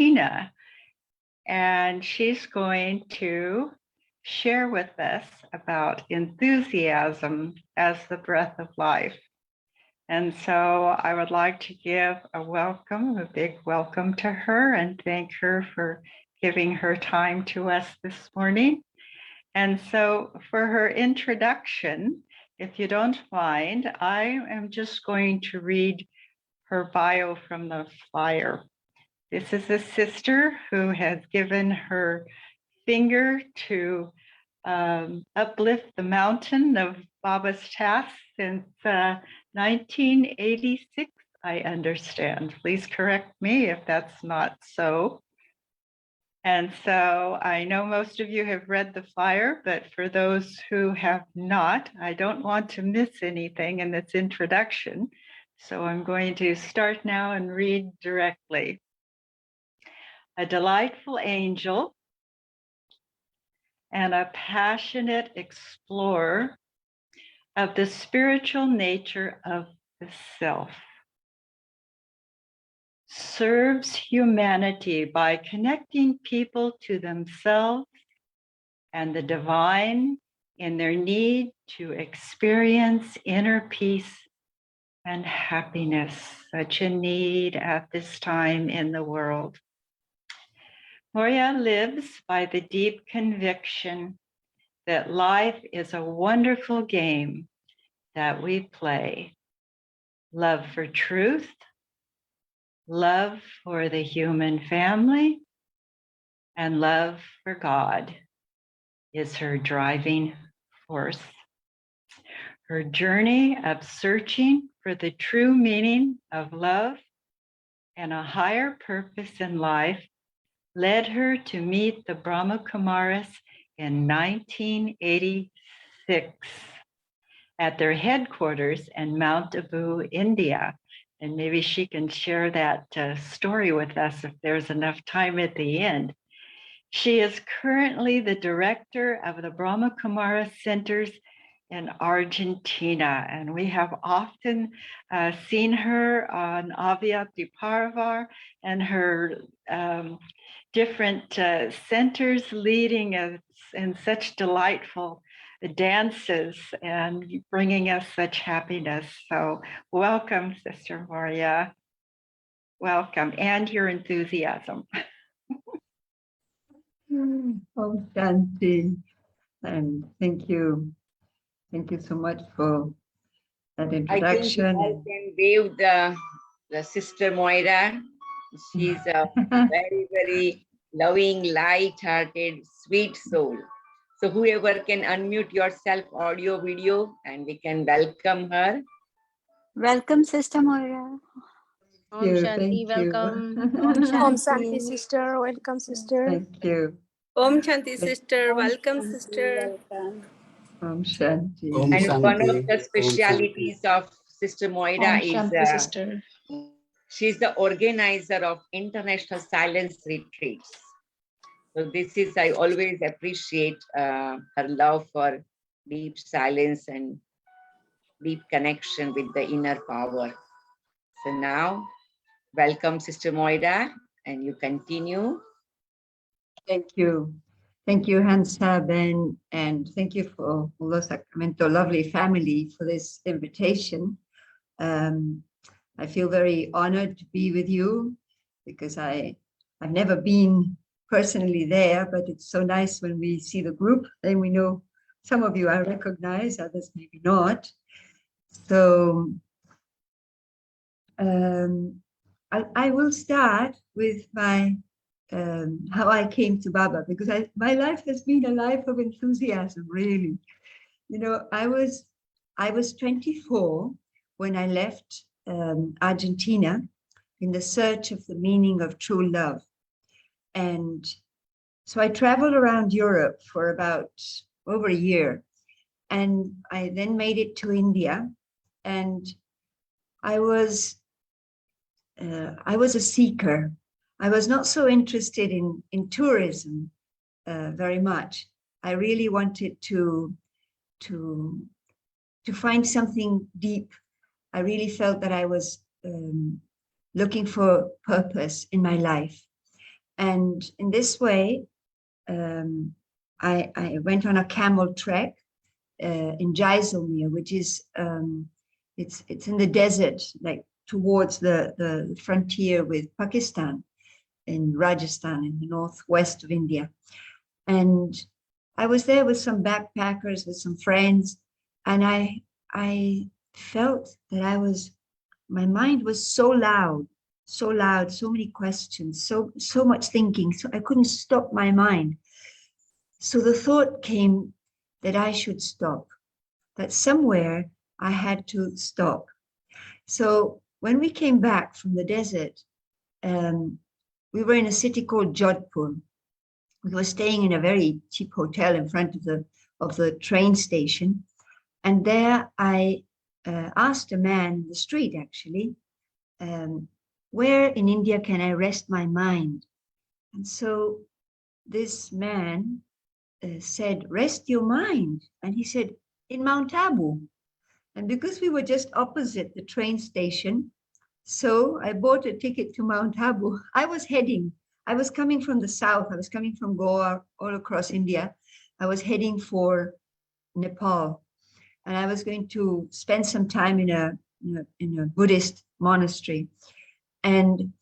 Argentina, and she's going to share with us about enthusiasm as the breath of life. And so I would like to give a big welcome to her and thank her for giving her time to us this morning. And so for her introduction, if you don't mind, I am just going to read her bio from the flyer. This is a sister who has given her finger to uplift the mountain of Baba's task since 1986, I understand. Please correct me if that's not so. And so I know most of you have read the flyer, but for those who have not, I don't want to miss anything in this introduction. So I'm going to start now and read directly. A delightful angel and a passionate explorer of the spiritual nature of the self. Serves humanity by connecting people to themselves and the divine in their need to experience inner peace and happiness, such a need at this time in the world. Moira lives by the deep conviction that life is a wonderful game that we play. Love for truth, love for the human family, and love for God is her driving force. Her journey of searching for the true meaning of love and a higher purpose in life led her to meet the Brahma Kumaris in 1986 at their headquarters in Mount Abu, India. And maybe she can share that story with us if there's enough time at the end. She is currently the director of the Brahma Kumaris Centers in Argentina, and we have often seen her on Avyakti Parvar and her different centers leading us in such delightful dances and bringing us such happiness. So welcome, Sister Moira. Welcome, and your enthusiasm. Oh, Shanti, and thank you. Thank you so much for that introduction. I think I can wave the Sister Moira. She's a very, very loving, light-hearted, sweet soul. So whoever can unmute yourself, audio, video, and we can welcome her. Welcome, Sister Moira. Om Shanti, welcome. Om Shanti, sister. Welcome, sister. Thank you. Om Shanti, sister. Welcome, sister. Om Shanti. Om And one of Shanti. the specialities of Sister Moira is she's the organizer of International Silence Retreats. So this is, I always appreciate her love for deep silence and deep connection with the inner power. So now, welcome Sister Moira, and you continue. Thank you. Thank you, Hansa, and thank you for the Sacramento lovely family for this invitation. I feel very honored to be with you because I've never been personally there, but it's so nice when we see the group, then we know some of you I recognize, others maybe not. So I will start with my how I came to Baba, because my life has been a life of enthusiasm, really. You know, I was 24 when I left Argentina in the search of the meaning of true love. And so I traveled around Europe for about over a year. And I then made it to India. And I was a seeker. I was not so interested in tourism very much. I really wanted to find something deep. I really felt that I was looking for purpose in my life. And in this way, I went on a camel trek in Jaisalmer, which is it's in the desert, like towards the frontier with Pakistan in Rajasthan in the northwest of India. And I was there with some backpackers, with some friends, and I felt that my mind was so loud, so many questions, so much thinking, so I couldn't stop my mind. So the thought came that I should stop, that somewhere I had to stop. So when we came back from the desert, we were in a city called Jodhpur. We were staying in a very cheap hotel in front of the train station. And there I asked a man in the street, actually, where in India can I rest my mind? And so this man said, rest your mind. And he said, in Mount Abu. And because we were just opposite the train station, so I bought a ticket to Mount Abu. I was coming from the south. I was coming from Goa all across India. I was heading for Nepal. And I was going to spend some time in a Buddhist monastery. And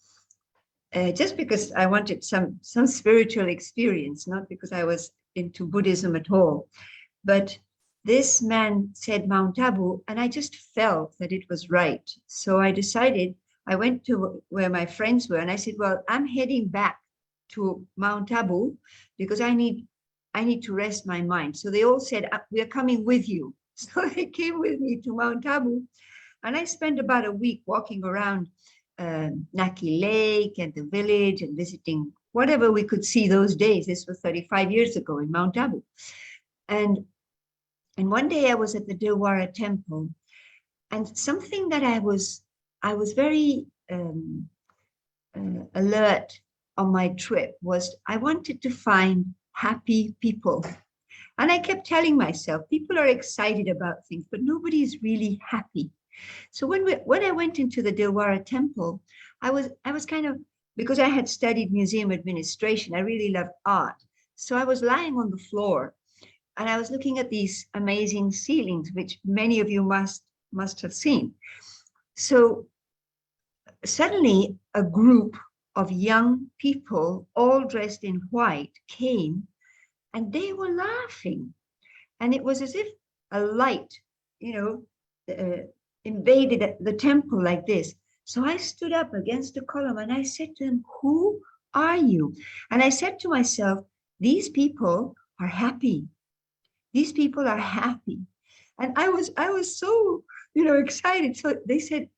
just because I wanted some spiritual experience, not because I was into Buddhism at all. But this man said Mount Abu, and I just felt that it was right. So I decided, I went to where my friends were, and I said, well, I'm heading back to Mount Abu because I need to rest my mind. So they all said, we're coming with you. So they came with me to Mount Abu, and I spent about a week walking around Naki Lake and the village and visiting whatever we could see those days. This was 35 years ago in Mount Abu. And one day I was at the Dilwara temple, and something that I was very alert on my trip was I wanted to find happy people. And I kept telling myself, people are excited about things, but nobody is really happy. So when I went into the Dilwara temple, I was kind of, because I had studied museum administration, I really loved art. So I was lying on the floor and I was looking at these amazing ceilings, which many of you must have seen. So suddenly a group of young people, all dressed in white, came and they were laughing. And it was as if a light, invaded the temple like this. So I stood up against the column and I said to them, who are you? And I said to myself, these people are happy. These people are happy. And I was so, excited. So they said,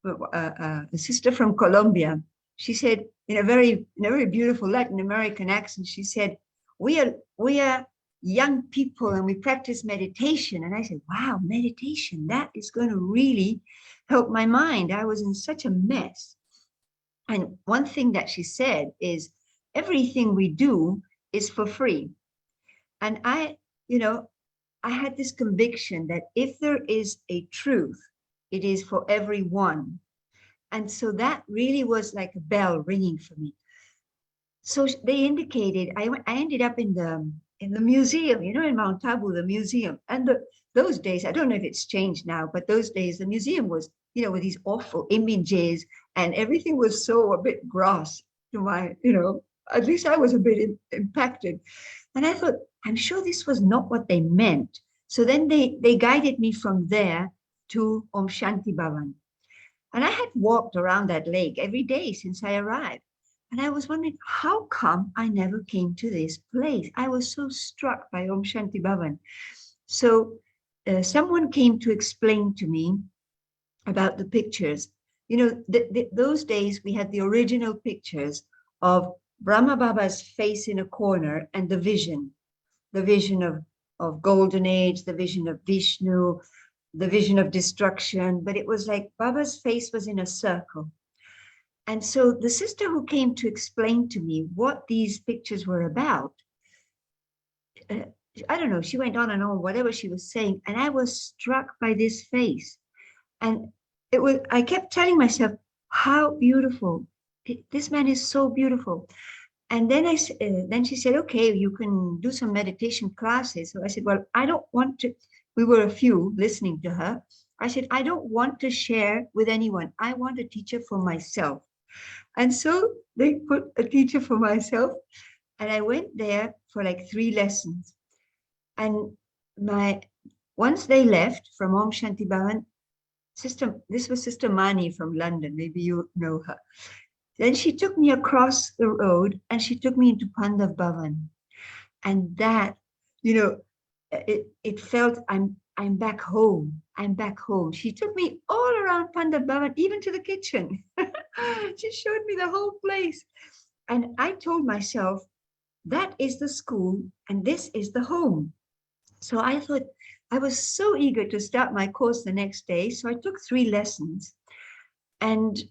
a sister from Colombia, she said in a very beautiful Latin American accent, she said, we are young people and we practice meditation. And I said, wow, meditation, that is going to really help my mind. I was in such a mess. And one thing that she said is, everything we do is for free. And I had this conviction that if there is a truth, it is for everyone. And so that really was like a bell ringing for me. So they indicated, I ended up in the museum, in Mount Abu, the museum. And those days, I don't know if it's changed now, but those days the museum was, with these awful images and everything was so a bit gross to my, at least I was a bit impacted. And I thought, I'm sure this was not what they meant. So then they guided me from there to Om Shanti Bhavan. And I had walked around that lake every day since I arrived. And I was wondering, how come I never came to this place? I was so struck by Om Shanti Bhavan. So someone came to explain to me about the pictures. Those days we had the original pictures of Brahma Baba's face in a corner and the vision of golden age, the vision of Vishnu, the vision of destruction. But it was like Baba's face was in a circle. And so the sister who came to explain to me what these pictures were about, I don't know, she went on and on, whatever she was saying, and I was struck by this face. And I kept telling myself, how beautiful. This man is so beautiful. And then then she said, okay, you can do some meditation classes. So I said, well, I don't want to. We were a few listening to her. I said, I don't want to share with anyone. I want a teacher for myself. And so they put a teacher for myself. And I went there for like 3 lessons. And once they left from Om Shanti Bhavan, this was Sister Mani from London. Maybe you know her. Then she took me across the road and she took me into Pandav Bhavan. And that, it felt I'm back home. I'm back home. She took me all around Pandav Bhavan, even to the kitchen. She showed me the whole place. And I told myself, that is the school and this is the home. So I thought, I was so eager to start my course the next day. So I took 3 lessons. And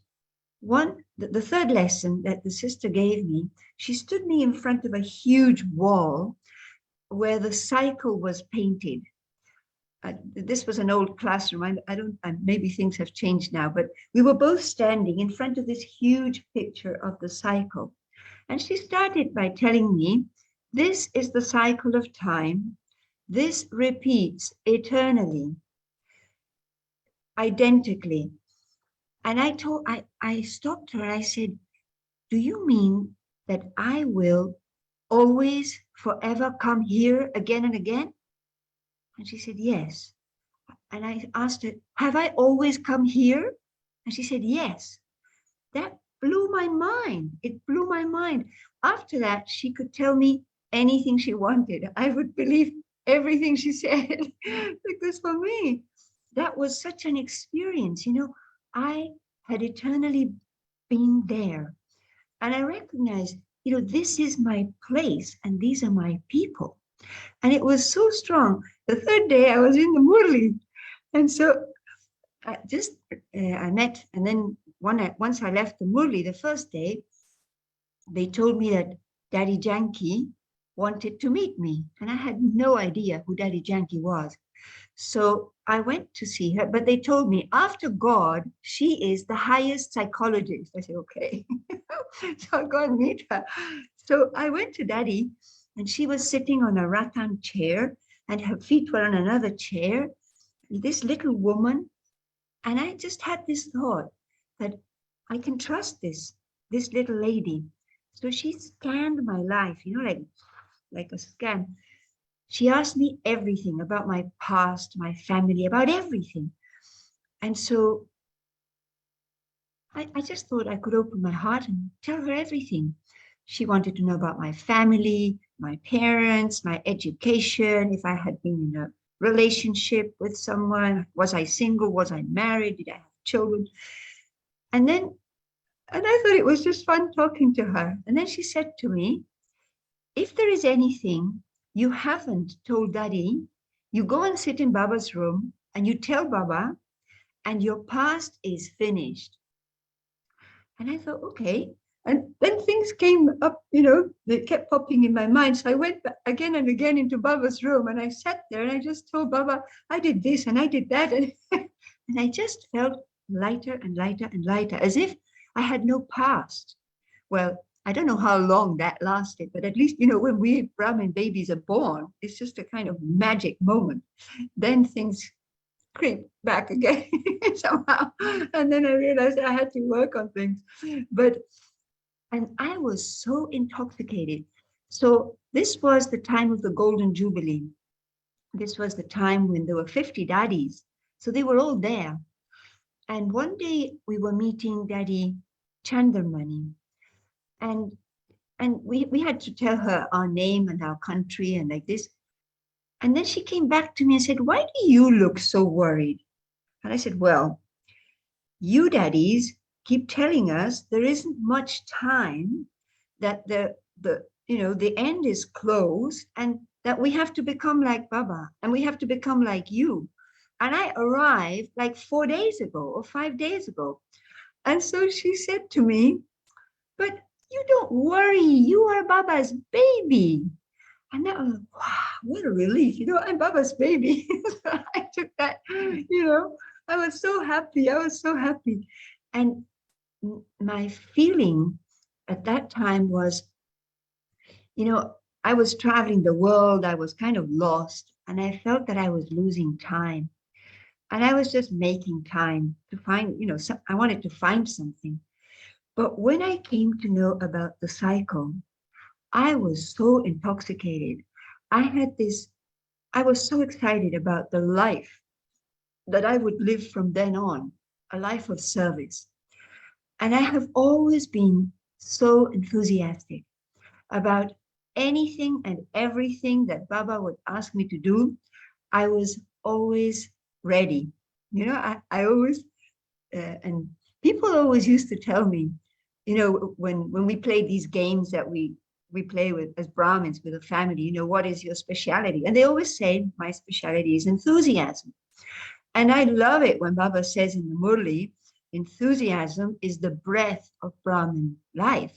the third lesson that the sister gave me, she stood me in front of a huge wall where the cycle was painted. This was an old classroom. Maybe things have changed now, but we were both standing in front of this huge picture of the cycle. And she started by telling me, this is the cycle of time. This repeats eternally, identically. And I stopped her and I said, do you mean that I will always forever come here again and again? And she said, yes. And I asked her, have I always come here? And she said, yes. That blew my mind. It blew my mind. After that, she could tell me anything she wanted. I would believe everything she said. Because for me, that was such an experience. I had eternally been there. And I recognized, this is my place and these are my people. And it was so strong. The third day I was in the Murli. And so I met, and then once I left the Murli the first day, they told me that Daddy Janki wanted to meet me. And I had no idea who Daddy Janki was. So I went to see her, but they told me after God, she is the highest psychologist. I said, okay. So I'll go and meet her. So I went to Daddy and she was sitting on a rattan chair and her feet were on another chair. This little woman. And I just had this thought that I can trust this little lady. So she scanned my life, like a scan. She asked me everything about my past, my family, about everything. And so I just thought I could open my heart and tell her everything. She wanted to know about my family, my parents, my education, if I had been in a relationship with someone, was I single, was I married, did I have children? And I thought it was just fun talking to her. And then she said to me, if there is anything you haven't told Daddy, you go and sit in Baba's room and you tell Baba and your past is finished. And I thought, okay. And then things came up, they kept popping in my mind. So I went again and again into Baba's room and I sat there and I just told Baba, I did this and I did that. And, and I just felt lighter and lighter and lighter, as if I had no past. Well, I don't know how long that lasted, but at least, when we Brahmin babies are born, it's just a kind of magic moment. Then things creep back again somehow. And then I realized I had to work on things. And I was so intoxicated. So this was the time of the Golden Jubilee. This was the time when there were 50 daddies. So they were all there. And one day we were meeting Daddy Chandramani. And we had to tell her our name and our country and like this. And then she came back to me and said, why do you look so worried? And I said, well, you daddies keep telling us there isn't much time, that the end is close, and that we have to become like Baba and we have to become like you. And I arrived like 4 days ago or 5 days ago. And so she said to me, but you don't worry, you are Baba's baby. And that was, wow, what a relief, I'm Baba's baby. So I took that, I was so happy. And my feeling at that time was, you know, I was traveling the world, I was kind of lost, and I felt that I was losing time. And I was just making time to find, I wanted to find something. But when I came to know about the cycle, I was so intoxicated. I was so excited about the life that I would live from then on, a life of service. And I have always been so enthusiastic about anything and everything that Baba would ask me to do. I was always ready. I always, and people always used to tell me, when we play these games that we play with as Brahmins with a family, what is your speciality? And they always say, my speciality is enthusiasm. And I love it when Baba says in the Murli, enthusiasm is the breath of Brahmin life.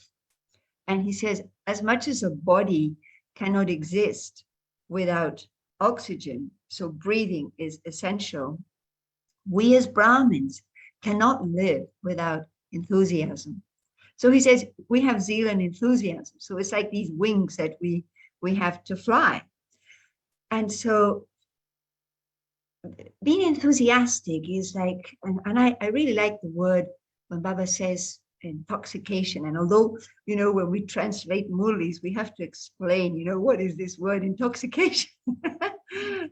And he says, as much as a body cannot exist without oxygen, so breathing is essential, we as Brahmins cannot live without enthusiasm. So he says, we have zeal and enthusiasm. So it's like these wings that we have to fly. And so being enthusiastic is like, and I really like the word when Baba says intoxication. And although, when we translate Murlis, we have to explain, what is this word intoxication?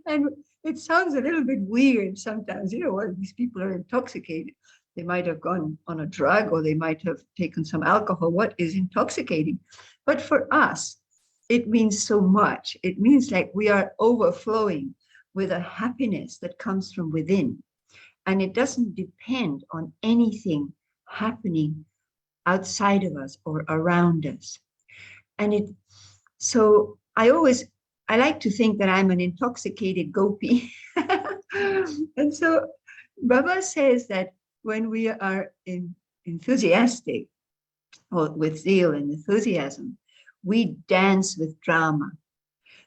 And it sounds a little bit weird sometimes, well, these people are intoxicated. They might have gone on a drug or they might have taken some alcohol. What is intoxicating? But for us, it means so much. It means like we are overflowing with a happiness that comes from within. And it doesn't depend on anything happening outside of us or around us. And so I like to think that I'm an intoxicated gopi. And so Baba says that when we are enthusiastic or with zeal and enthusiasm, we dance with drama.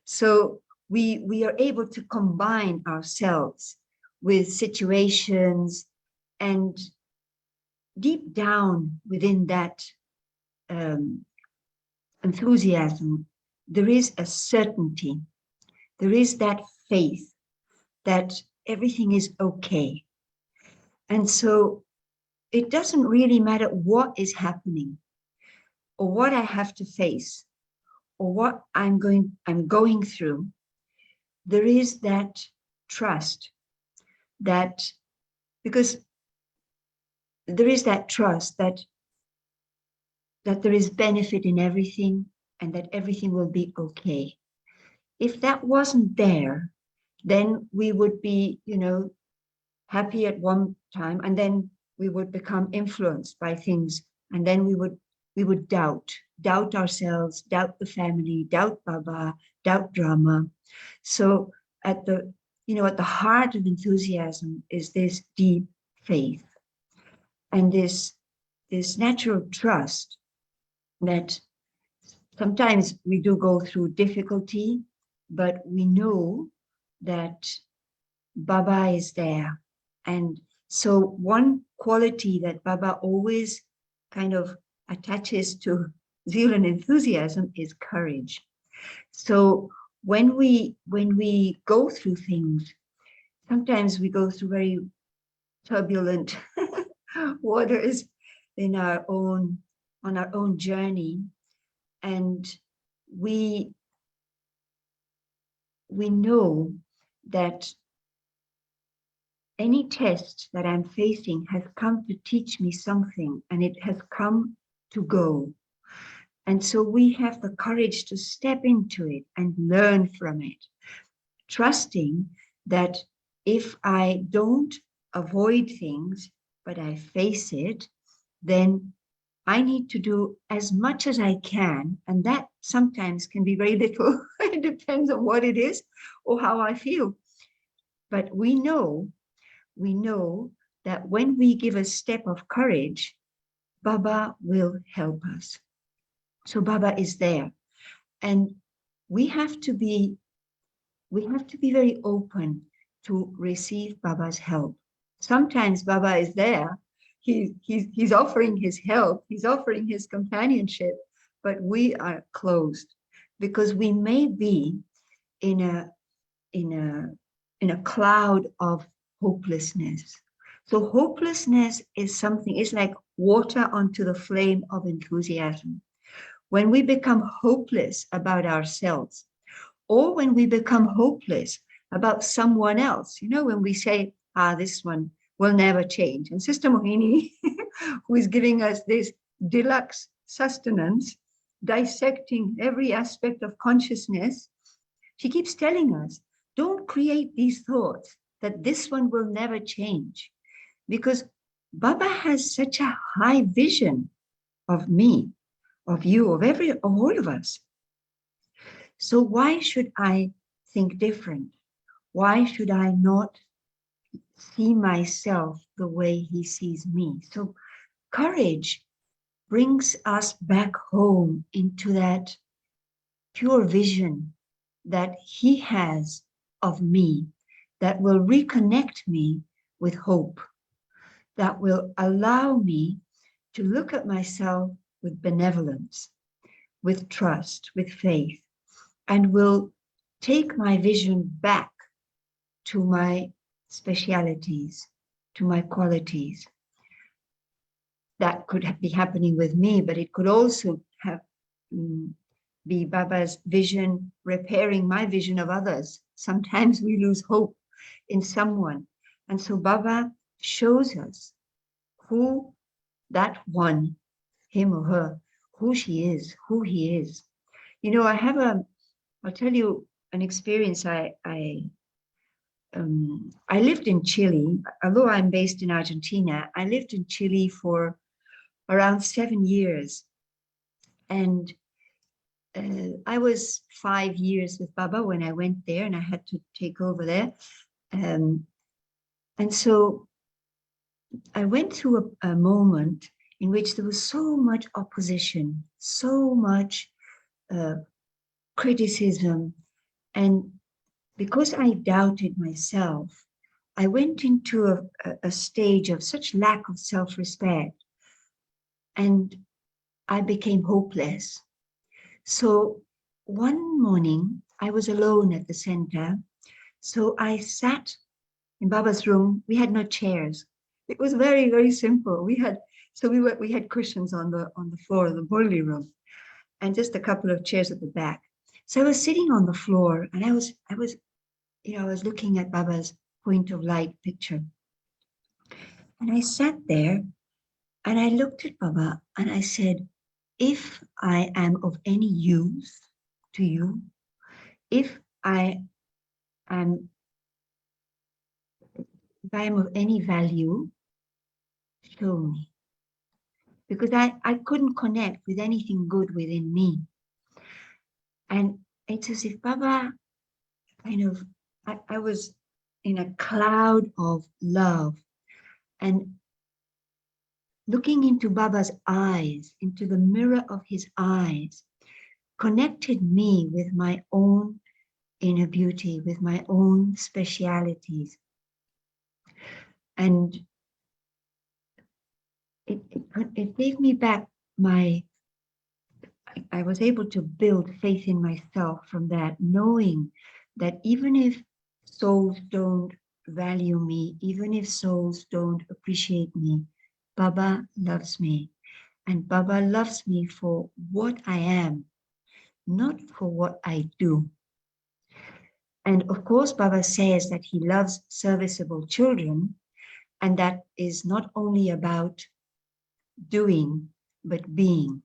So we are able to combine ourselves with situations, and deep down within that enthusiasm, there is a certainty, there is that faith that everything is okay. And so it doesn't really matter what is happening or what I have to face or what I'm going through. There is that trust that, because there is that trust that there is benefit in everything and that everything will be okay. If that wasn't there, then we would be, happy at one time, and then we would become influenced by things, and then we would doubt ourselves, doubt the family, doubt Baba, doubt drama. So at the heart of enthusiasm is this deep faith and this natural trust that sometimes we do go through difficulty, but we know that Baba is there. And so one quality that Baba always kind of attaches to zeal and enthusiasm is courage. So when we go through things, sometimes we go through very turbulent waters on our own journey, and we know that any test that I'm facing has come to teach me something, and it has come to go. And so we have the courage to step into it and learn from it, trusting that if I don't avoid things, but I face it, then I need to do as much as I can. And that sometimes can be very little. It depends on what it is or how I feel. But we know that when we give a step of courage, Baba will help us. So Baba is there. And we have to be very open to receive Baba's help. Sometimes Baba is there. He's offering his help. He's offering his companionship, but we are closed. because we may be in a cloud of hopelessness. So hopelessness is something, it's like water onto the flame of enthusiasm. When we become hopeless about ourselves, or when we become hopeless about someone else, when we say, this one will never change. And Sister Mohini, who is giving us this deluxe sustenance, dissecting every aspect of consciousness, she keeps telling us, don't create these thoughts that this one will never change, because Baba has such a high vision of me, of you, of all of us. So why should I think different? Why should I not see myself the way he sees me? So courage brings us back home into that pure vision that he has of me, that will reconnect me with hope, that will allow me to look at myself with benevolence, with trust, with faith, and will take my vision back to my specialities, to my qualities. That could be happening with me, but it could also have be Baba's vision repairing my vision of others. Sometimes we lose hope in someone. And so Baba shows us who that one, him or her, who she is, who he is. I'll tell you an experience. I lived in Chile, although I'm based in Argentina. I lived in Chile for around 7 years. And I was 5 years with Baba when I went there, and I had to take over there. And so I went through a moment in which there was so much opposition, so much criticism. And because I doubted myself, I went into a stage of such lack of self-respect, and I became hopeless. So one morning I was alone at the center. So I sat in Baba's room. We had no chairs. It was very, very simple. We had cushions on the floor of the Murli room, and just a couple of chairs at the back. So I was sitting on the floor, and I was looking at Baba's point of light picture. And I sat there and I looked at Baba and I said, if I am of any use to you, if I am of any value, show me. Because I couldn't connect with anything good within me. And it's as if Baba I was in a cloud of love, and looking into Baba's eyes, into the mirror of his eyes, connected me with my own inner beauty, with my own specialities. And it gave me back I was able to build faith in myself from that, knowing that even if souls don't value me, even if souls don't appreciate me, Baba loves me. And Baba loves me for what I am, not for what I do. And of course, Baba says that he loves serviceable children, and that is not only about doing, but being.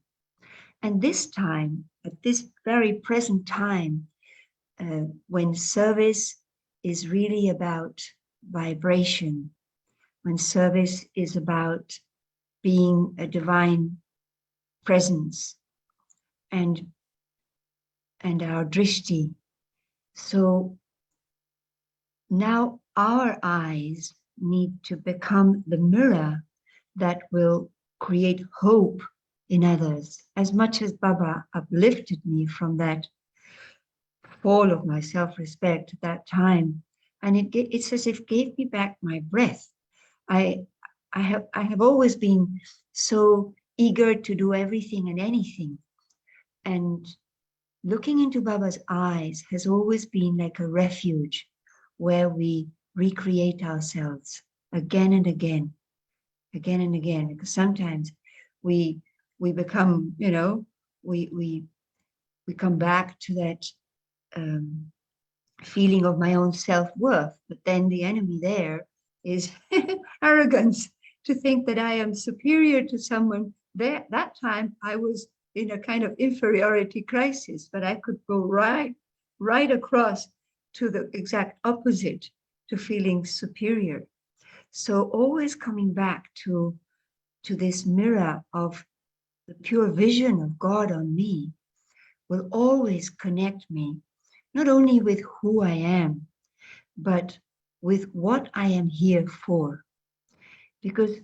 And this time, at this very present time, when service is really about vibration, when service is about being a divine presence and our drishti. So now our eyes need to become the mirror that will create hope in others. As much as Baba uplifted me from that fall of my self-respect at that time, and it's as if gave me back my breath. I have always been so eager to do everything and anything, and looking into Baba's eyes has always been like a refuge where we recreate ourselves again and again, because sometimes we become, we come back to that feeling of my own self-worth, but then the enemy there is arrogance, to think that I am superior to someone. There, that time I was in a kind of inferiority crisis, but I could go right across to the exact opposite, to feeling superior. So always coming back to this mirror of the pure vision of God on me will always connect me, not only with who I am, but with what I am here for. Because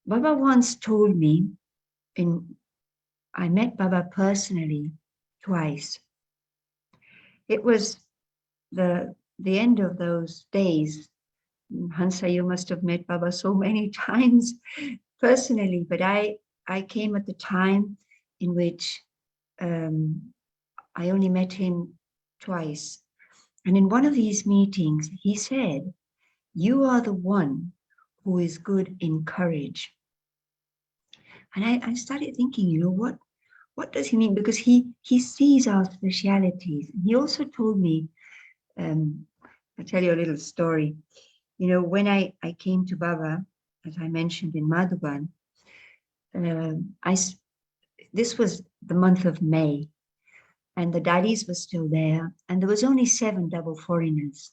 Baba once told me, I met Baba personally twice. It was the end of those days. Hansa, you must have met Baba so many times personally, but I came at the time in which I only met him twice. And in one of these meetings, he said, "You are the one who is good in courage." And I started thinking, what does he mean? Because he sees our specialities. He also told me, I'll tell you a little story. When I came to Baba, as I mentioned in Madhuban, this was the month of May, and the daddies were still there, and there was only 7 double foreigners.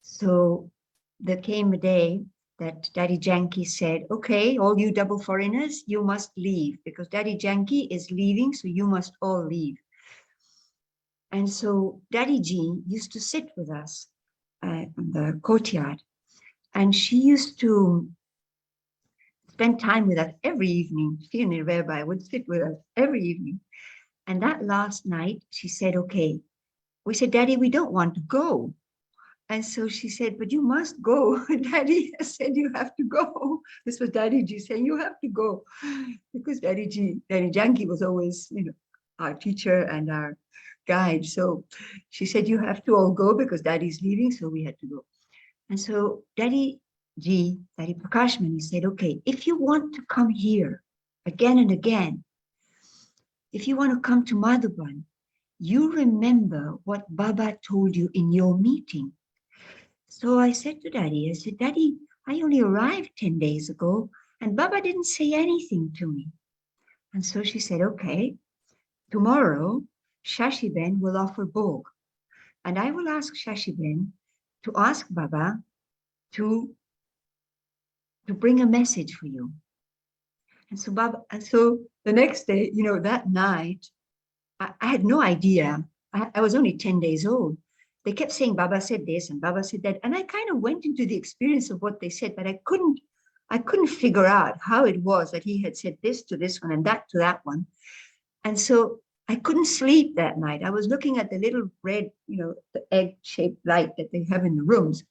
So there came a day that Daddy Janki said, "Okay, all you double foreigners, you must leave, because Daddy Janki is leaving, so you must all leave." And so Daddy Ji used to sit with us in the courtyard, and she used to spend time with us every evening. She and the rabbi would sit with us every evening. And that last night, she said, "Okay." We said, "Daddy, we don't want to go." And so she said, "But you must go." Daddy said, "You have to go." This was Daddy Ji saying, "You have to go." Because Daddy Janki was always, our teacher and our guide. So she said, "You have to all go because Daddy's leaving." So we had to go. And so Daddy Prakashman, he said, "Okay, if you want to come here again and again, if you want to come to Madhuban, you remember what Baba told you in your meeting." So I said to Daddy, "Daddy, I only arrived 10 days ago and Baba didn't say anything to me." And so she said, "Okay, tomorrow Shashiben will offer Bhog, and I will ask Shashiben to ask Baba to bring a message for you." And so the next day, that night, I had no idea. I was only 10 days old. They kept saying, "Baba said this and Baba said that." And I kind of went into the experience of what they said, but I couldn't figure out how it was that he had said this to this one and that to that one. And so I couldn't sleep that night. I was looking at the little red, the egg-shaped light that they have in the rooms.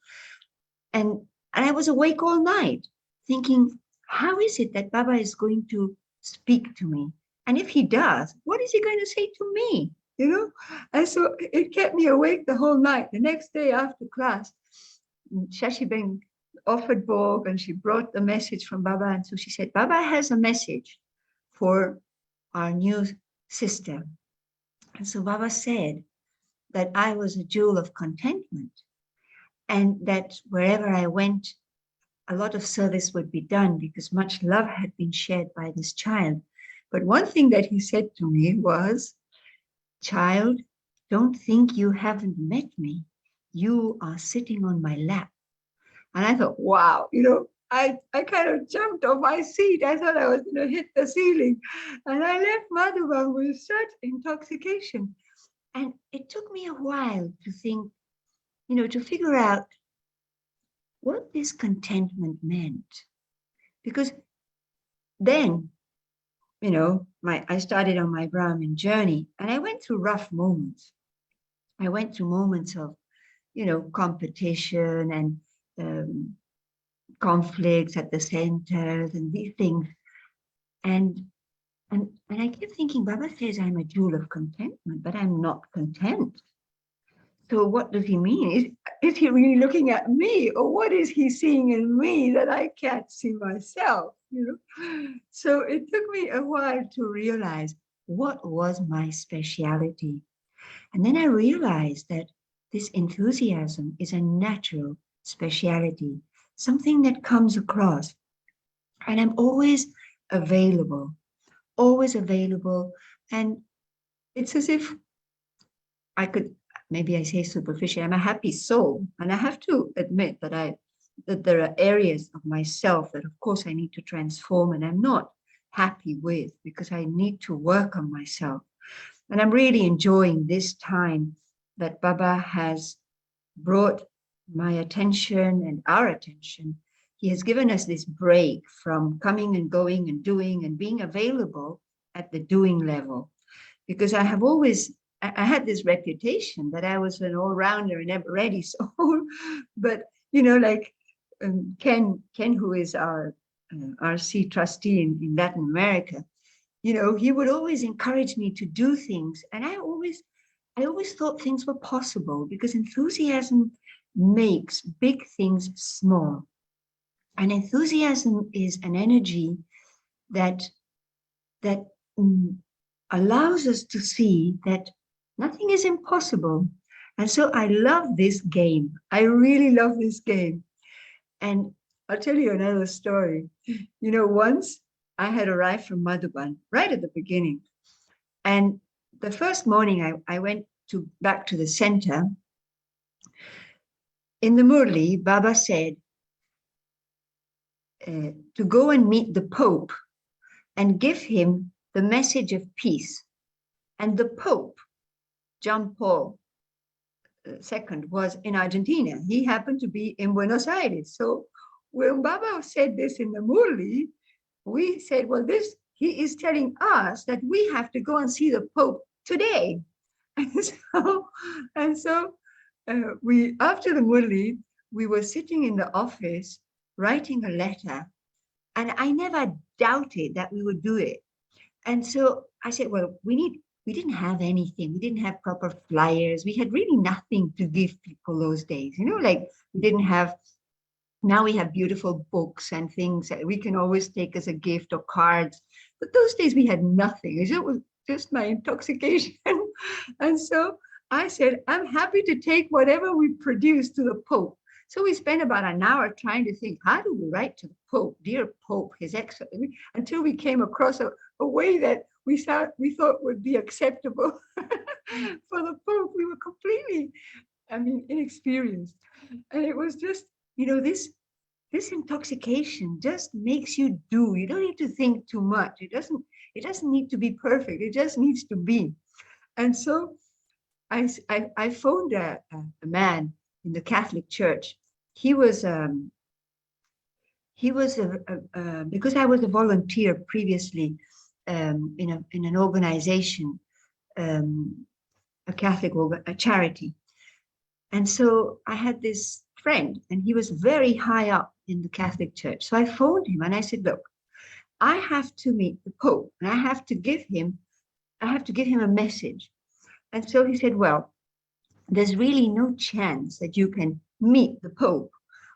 And I was awake all night thinking, how is it that Baba is going to speak to me? And if he does, what is he going to say to me? And so it kept me awake the whole night. The next day after class, Shashiben offered Bhog and she brought the message from Baba. And so she said, "Baba has a message for our new sister." And so Baba said that I was a jewel of contentment, and that wherever I went, a lot of service would be done because much love had been shared by this child. But one thing that he said to me was, "Child, don't think you haven't met me. You are sitting on my lap." And I thought, wow, I kind of jumped off my seat. I thought I was going to hit the ceiling. And I left Madhuban with such intoxication. And it took me a while to think, to figure out what this contentment meant. Because then, I started on my Brahmin journey and I went through rough moments. I went through moments of, competition and conflicts at the centers and these things. And And I kept thinking, Baba says I'm a jewel of contentment, but I'm not content. So what does he mean? Is he really looking at me, or what is he seeing in me that I can't see myself? So it took me a while to realize what was my speciality. And then I realized that this enthusiasm is a natural speciality, something that comes across. And I'm always available, always available. And it's as if I could, maybe I say superficially, I'm a happy soul. And I have to admit that there are areas of myself that of course I need to transform and I'm not happy with, because I need to work on myself. And I'm really enjoying this time that Baba has brought my attention and our attention. He has given us this break from coming and going and doing and being available at the doing level. Because I have always, I had this reputation that I was an all-rounder and ever-ready soul. But, like Ken, who is our RC trustee in Latin America, he would always encourage me to do things. And I always thought things were possible, because enthusiasm makes big things small. And enthusiasm is an energy that allows us to see that nothing is impossible. And so I love this game. I really love this game. And I'll tell you another story. Once I had arrived from Madhuban right at the beginning. And the first morning I went back to the center. In the Murli, Baba said to go and meet the Pope and give him the message of peace. And the Pope, John Paul II, was in Argentina. He happened to be in Buenos Aires. So when Baba said this in the Murli, we said, well, he is telling us that we have to go and see the Pope today. And so we, after the Murli, we were sitting in the office writing a letter, and I never doubted that we would do it. And so I said, well, we didn't have anything. We didn't have proper flyers. We had really nothing to give people those days. Like we didn't have, now we have beautiful books and things that we can always take as a gift, or cards. But those days we had nothing. It was just my intoxication. And so I said, I'm happy to take whatever we produce to the Pope. So we spent about an hour trying to think, how do we write to the Pope, dear Pope, His Excellency, until we came across a way that we thought would be acceptable for the Pope. We were completely, inexperienced. And it was just, this intoxication just makes you do. You don't need to think too much. It doesn't need to be perfect. It just needs to be. And so I phoned a man in the Catholic Church. He was because I was a volunteer previously in an organization, a Catholic a charity. And so I had this friend, and he was very high up in the Catholic Church. So I phoned him and I said, look, I have to meet the Pope, and I have to give him a message. And so he said, well, there's really no chance that you can meet the Pope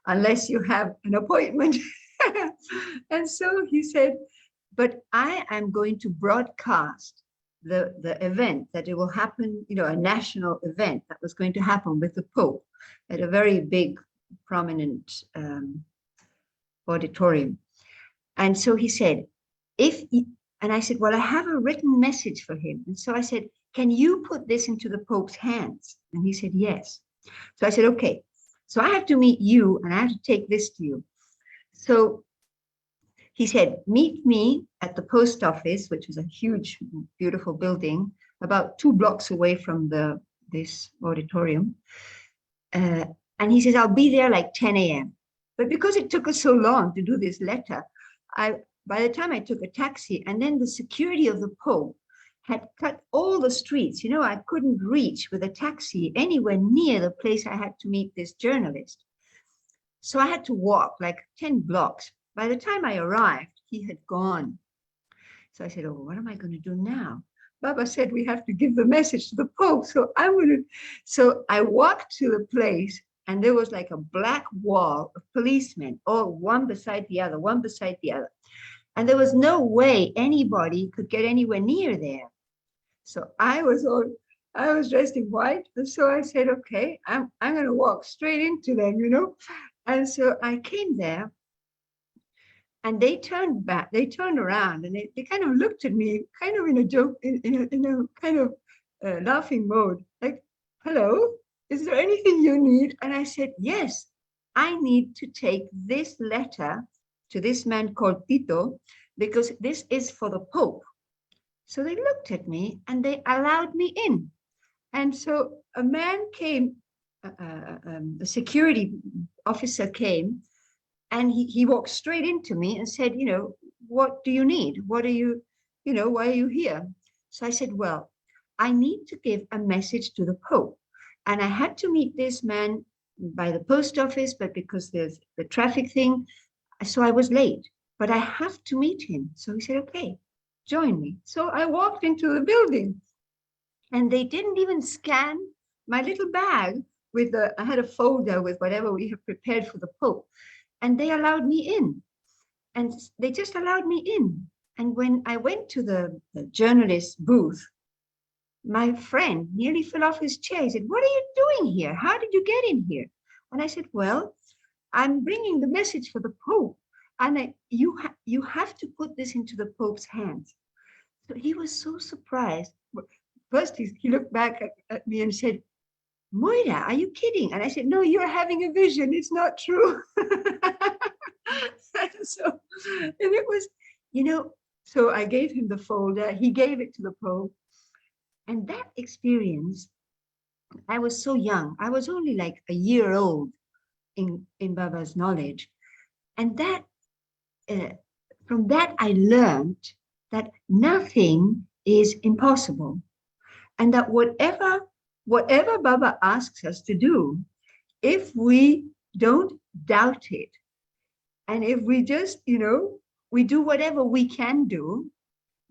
unless you have an appointment. And so he said, but I am going to broadcast the event, that it will happen, a national event that was going to happen with the Pope at a very big, prominent auditorium. And so he said, and I said, well, I have a written message for him. And so I said, can you put this into the Pope's hands? And he said, yes. So I said, okay, so I have to meet you and I have to take this to you. So he said, meet me at the post office, which was a huge, beautiful building, about 2 blocks away from this auditorium. And he says, I'll be there like 10 a.m. But because it took us so long to do this letter, by the time I took a taxi, and then the security of the Pope had cut all the streets. I couldn't reach with a taxi anywhere near the place I had to meet this journalist. So I had to walk like 10 blocks. By the time I arrived, he had gone. So I said, oh, what am I going to do now? Baba said, we have to give the message to the Pope. So I walked to the place, and there was like a black wall of policemen, all one beside the other, one beside the other. And there was no way anybody could get anywhere near there. So I was dressed in white. And so I said, okay, I'm going to walk straight into them, you know? And so I came there, and they turned around, and they kind of looked at me, kind of in a joke, in a kind of laughing mode, like, hello, is there anything you need? And I said, yes, I need to take this letter to this man called Tito, because this is for the Pope. So they looked at me and they allowed me in. And so a man came, a security officer came, and he walked straight into me and said, you know, what do you need? What are you, you know, why are you here? So I said, well, I need to give a message to the Pope. And I had to meet this man by the post office, but because there's the traffic thing, so I was late, but I have to meet him. So he said, okay, join me. So I walked into the building, and they didn't even scan my little bag with I had a folder with whatever we have prepared for the Pope. And they allowed me in, and they just allowed me in. And when I went to the journalist booth, my friend nearly fell off his chair. He said, what are you doing here? How did you get in here? And I said, well, I'm bringing the message for the Pope, and you have to put this into the Pope's hands. So he was so surprised. First, he looked back at me and said, Moira, are you kidding? And I said, no, you're having a vision. It's not true. And it was, you know, so I gave him the folder. He gave it to the Pope. And that experience, I was so young. I was only like a year old in Baba's knowledge. And that, from that, I learned that nothing is impossible. And that whatever Baba asks us to do, if we don't doubt it, and if we just, you know, we do whatever we can do,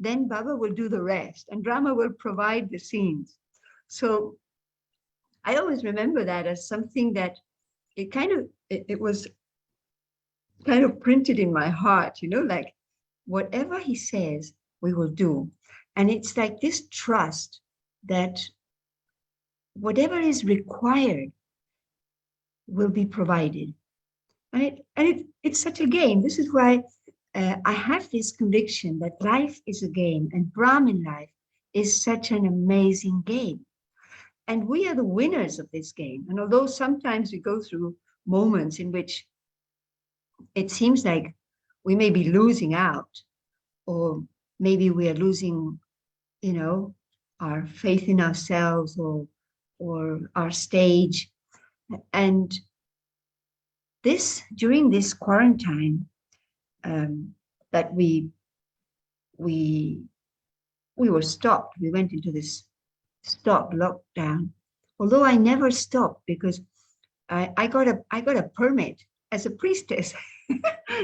then Baba will do the rest, and drama will provide the scenes. So I always remember that as something that it was kind of printed in my heart, you know, like whatever he says, we will do. And it's like this trust that whatever is required will be provided. And it's such a game. This is why I have this conviction that life is a game, and Brahmin life is such an amazing game. And we are the winners of this game. And although sometimes we go through moments in which it seems like we may be losing out, or maybe we are losing, you know, our faith in ourselves, or our stage. And during this quarantine, that we were stopped. We went into this stop lockdown. Although I never stopped, because I got a permit as a priestess.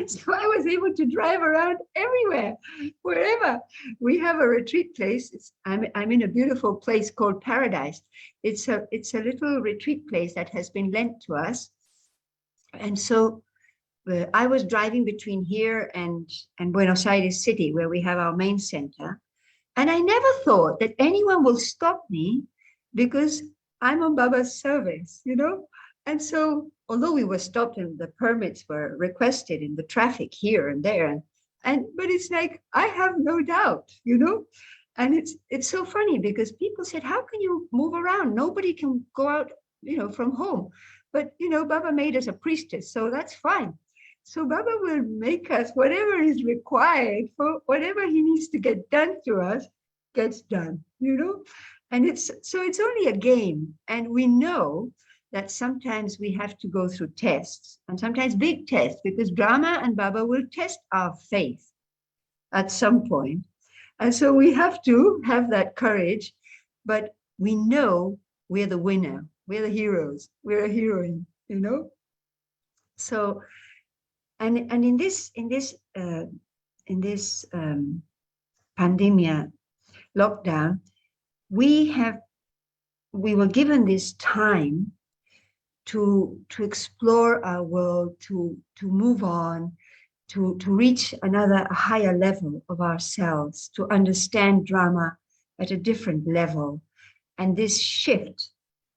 So I was able to drive around everywhere, wherever. We have a retreat place. I'm in a beautiful place called Paradise. It's a little retreat place that has been lent to us. And so I was driving between here and Buenos Aires City, where we have our main center. And I never thought that anyone will stop me, because I'm on Baba's service, you know? And so, although we were stopped and the permits were requested in the traffic here and there, but it's like, I have no doubt, you know? And it's so funny, because people said, how can you move around? Nobody can go out, you know, from home. But, you know, Baba made us a priestess, so that's fine. So Baba will make us whatever is required for whatever he needs to get done to us, gets done, you know? And it's only a game. And we know that sometimes we have to go through tests, and sometimes big tests, because Brahma and Baba will test our faith at some point. And so we have to have that courage, but we know we're the winner. We're the heroes. We're a heroine, you know? So, and in this pandemia lockdown, we were given this time to explore our world, to move on, to reach another higher level of ourselves, to understand drama at a different level. And this shift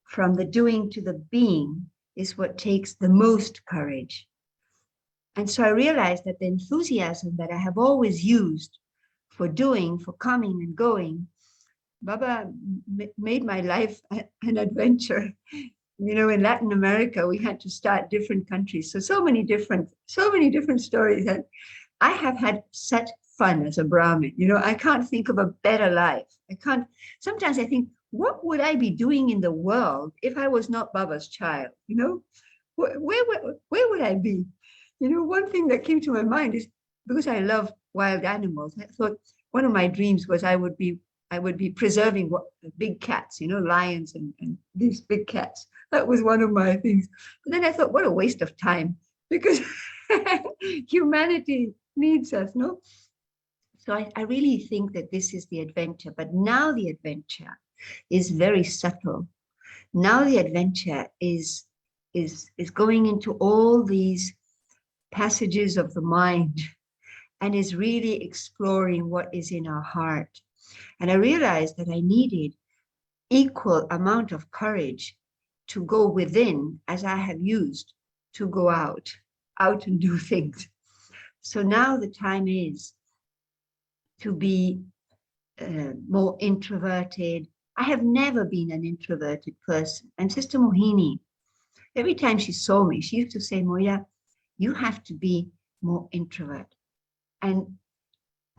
from the doing to the being is what takes the most courage. And so I realized that the enthusiasm that I have always used for doing, for coming and going, Baba made my life an adventure. You know, in Latin America, we had to start different countries. So many different stories. And I have had such fun as a Brahmin. You know, I can't think of a better life. Sometimes I think, what would I be doing in the world if I was not Baba's child? You know, where would I be? You know, one thing that came to my mind is, because I love wild animals, I thought one of my dreams was I would be preserving big cats, you know, lions and these big cats. That was one of my things. But then I thought, what a waste of time, because humanity needs us, no? So I really think that this is the adventure. But now the adventure is very subtle. Now the adventure is going into all these passages of the mind and is really exploring what is in our heart. And I realized that I needed equal amount of courage to go within as I have used to go out and do things. So now the time is to be more introverted. I have never been an introverted person. And Sister Mohini, every time she saw me, she used to say, Moira, you have to be more introvert. And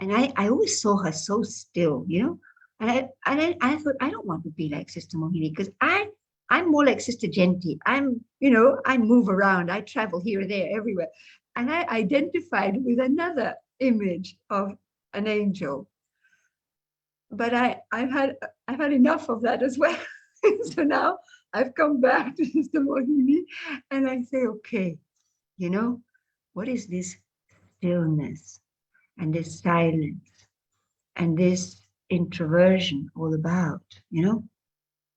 I always saw her so still, you know. And I thought, I don't want to be like Sister Mohini, because I'm more like Sister Genti. I move around, I travel here and there, everywhere. And I identified with another image of an angel. But I've had enough of that as well. So now I've come back to Sister Mohini and I say, okay, you know, what is this stillness and this silence and this introversion all about, you know?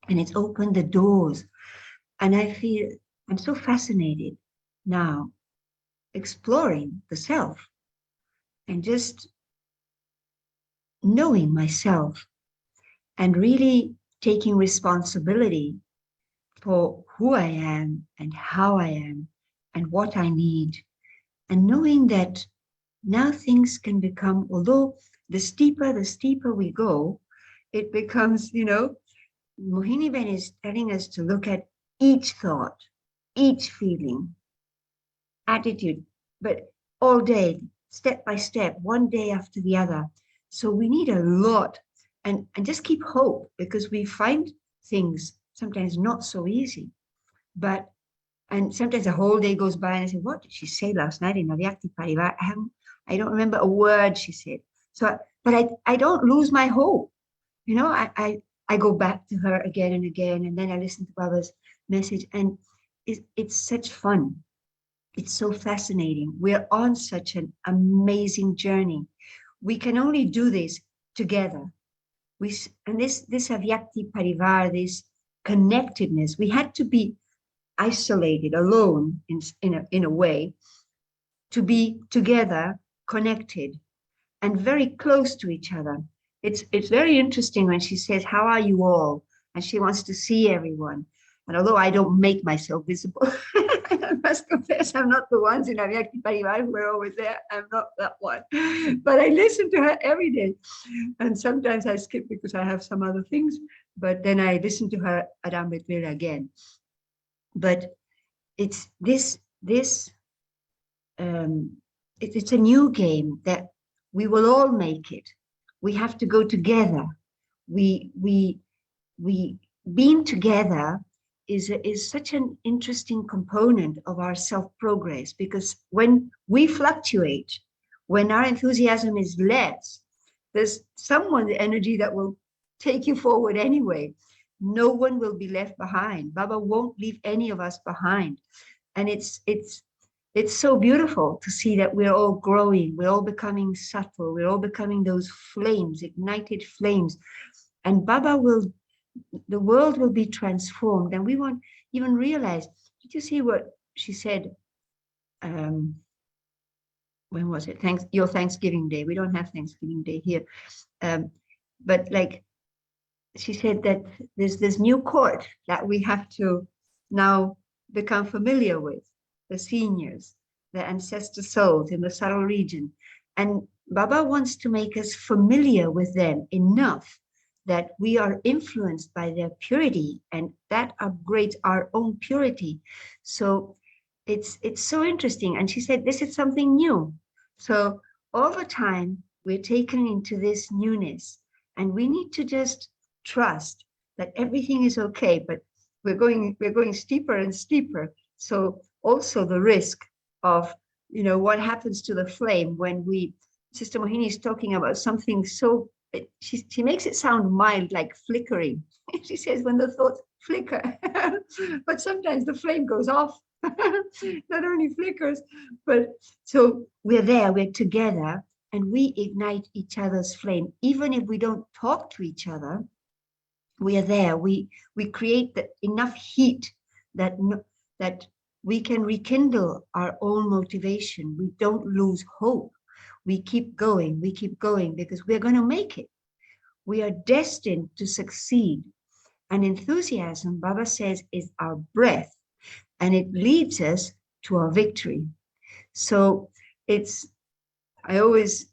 And it's opened the doors. And I feel I'm so fascinated now exploring the self and just knowing myself and really taking responsibility for who I am and how I am and what I need. And knowing that now things can become, although the steeper we go, it becomes, you know, Mohini Ben is telling us to look at each thought, each feeling, attitude, but all day, step by step, one day after the other. So we need a lot and just keep hope, because we find things sometimes not so easy. And sometimes a whole day goes by and I say, what did she say last night in Avyakti Parivar? I don't remember a word she said. So, but I don't lose my hope. You know, I go back to her again and again, and then I listen to Baba's message, and it's such fun. It's so fascinating. We're on such an amazing journey. We can only do this together. And this Avyakti Parivar, this connectedness, we had to be isolated, alone in a way, to be together, connected, and very close to each other. It's very interesting when she says, how are you all? And she wants to see everyone. And although I don't make myself visible, I must confess, I'm not the ones in Avyakti Parivar who are always there. I'm not that one. But I listen to her every day. And sometimes I skip because I have some other things. But then I listen to her at Amrit Vela again. But it's it's a new game that we will all make it. We have to go together. We being together is such an interesting component of our self-progress, because when we fluctuate, when our enthusiasm is less, there's someone's energy that will take you forward anyway. No one will be left behind. Baba won't leave any of us behind. And it's it's so beautiful to see that we're all growing, we're all becoming subtle, we're all becoming those flames, ignited flames. And the world will be transformed. And we won't even realize. Did you see what she said? When was it? Your Thanksgiving Day. We don't have Thanksgiving Day here. But like she said that there's this new court that we have to now become familiar with, the seniors, the ancestor souls in the subtle region. And Baba wants to make us familiar with them enough that we are influenced by their purity, and that upgrades our own purity. So it's so interesting. And she said, this is something new. So over time, we're taken into this newness, and we need to just trust that everything is okay, but we're going steeper and steeper. So also the risk of, what happens to the flame when Sister Mohini is talking about something so, she makes it sound mild, like flickering. She says when the thoughts flicker, but sometimes the flame goes off, not only flickers, but so we're there, we're together, and we ignite each other's flame. Even if we don't talk to each other, we are there. We create enough heat that we can rekindle our own motivation. We don't lose hope. We keep going because we're going to make it. We are destined to succeed. And enthusiasm, Baba says, is our breath, and it leads us to our victory. So I always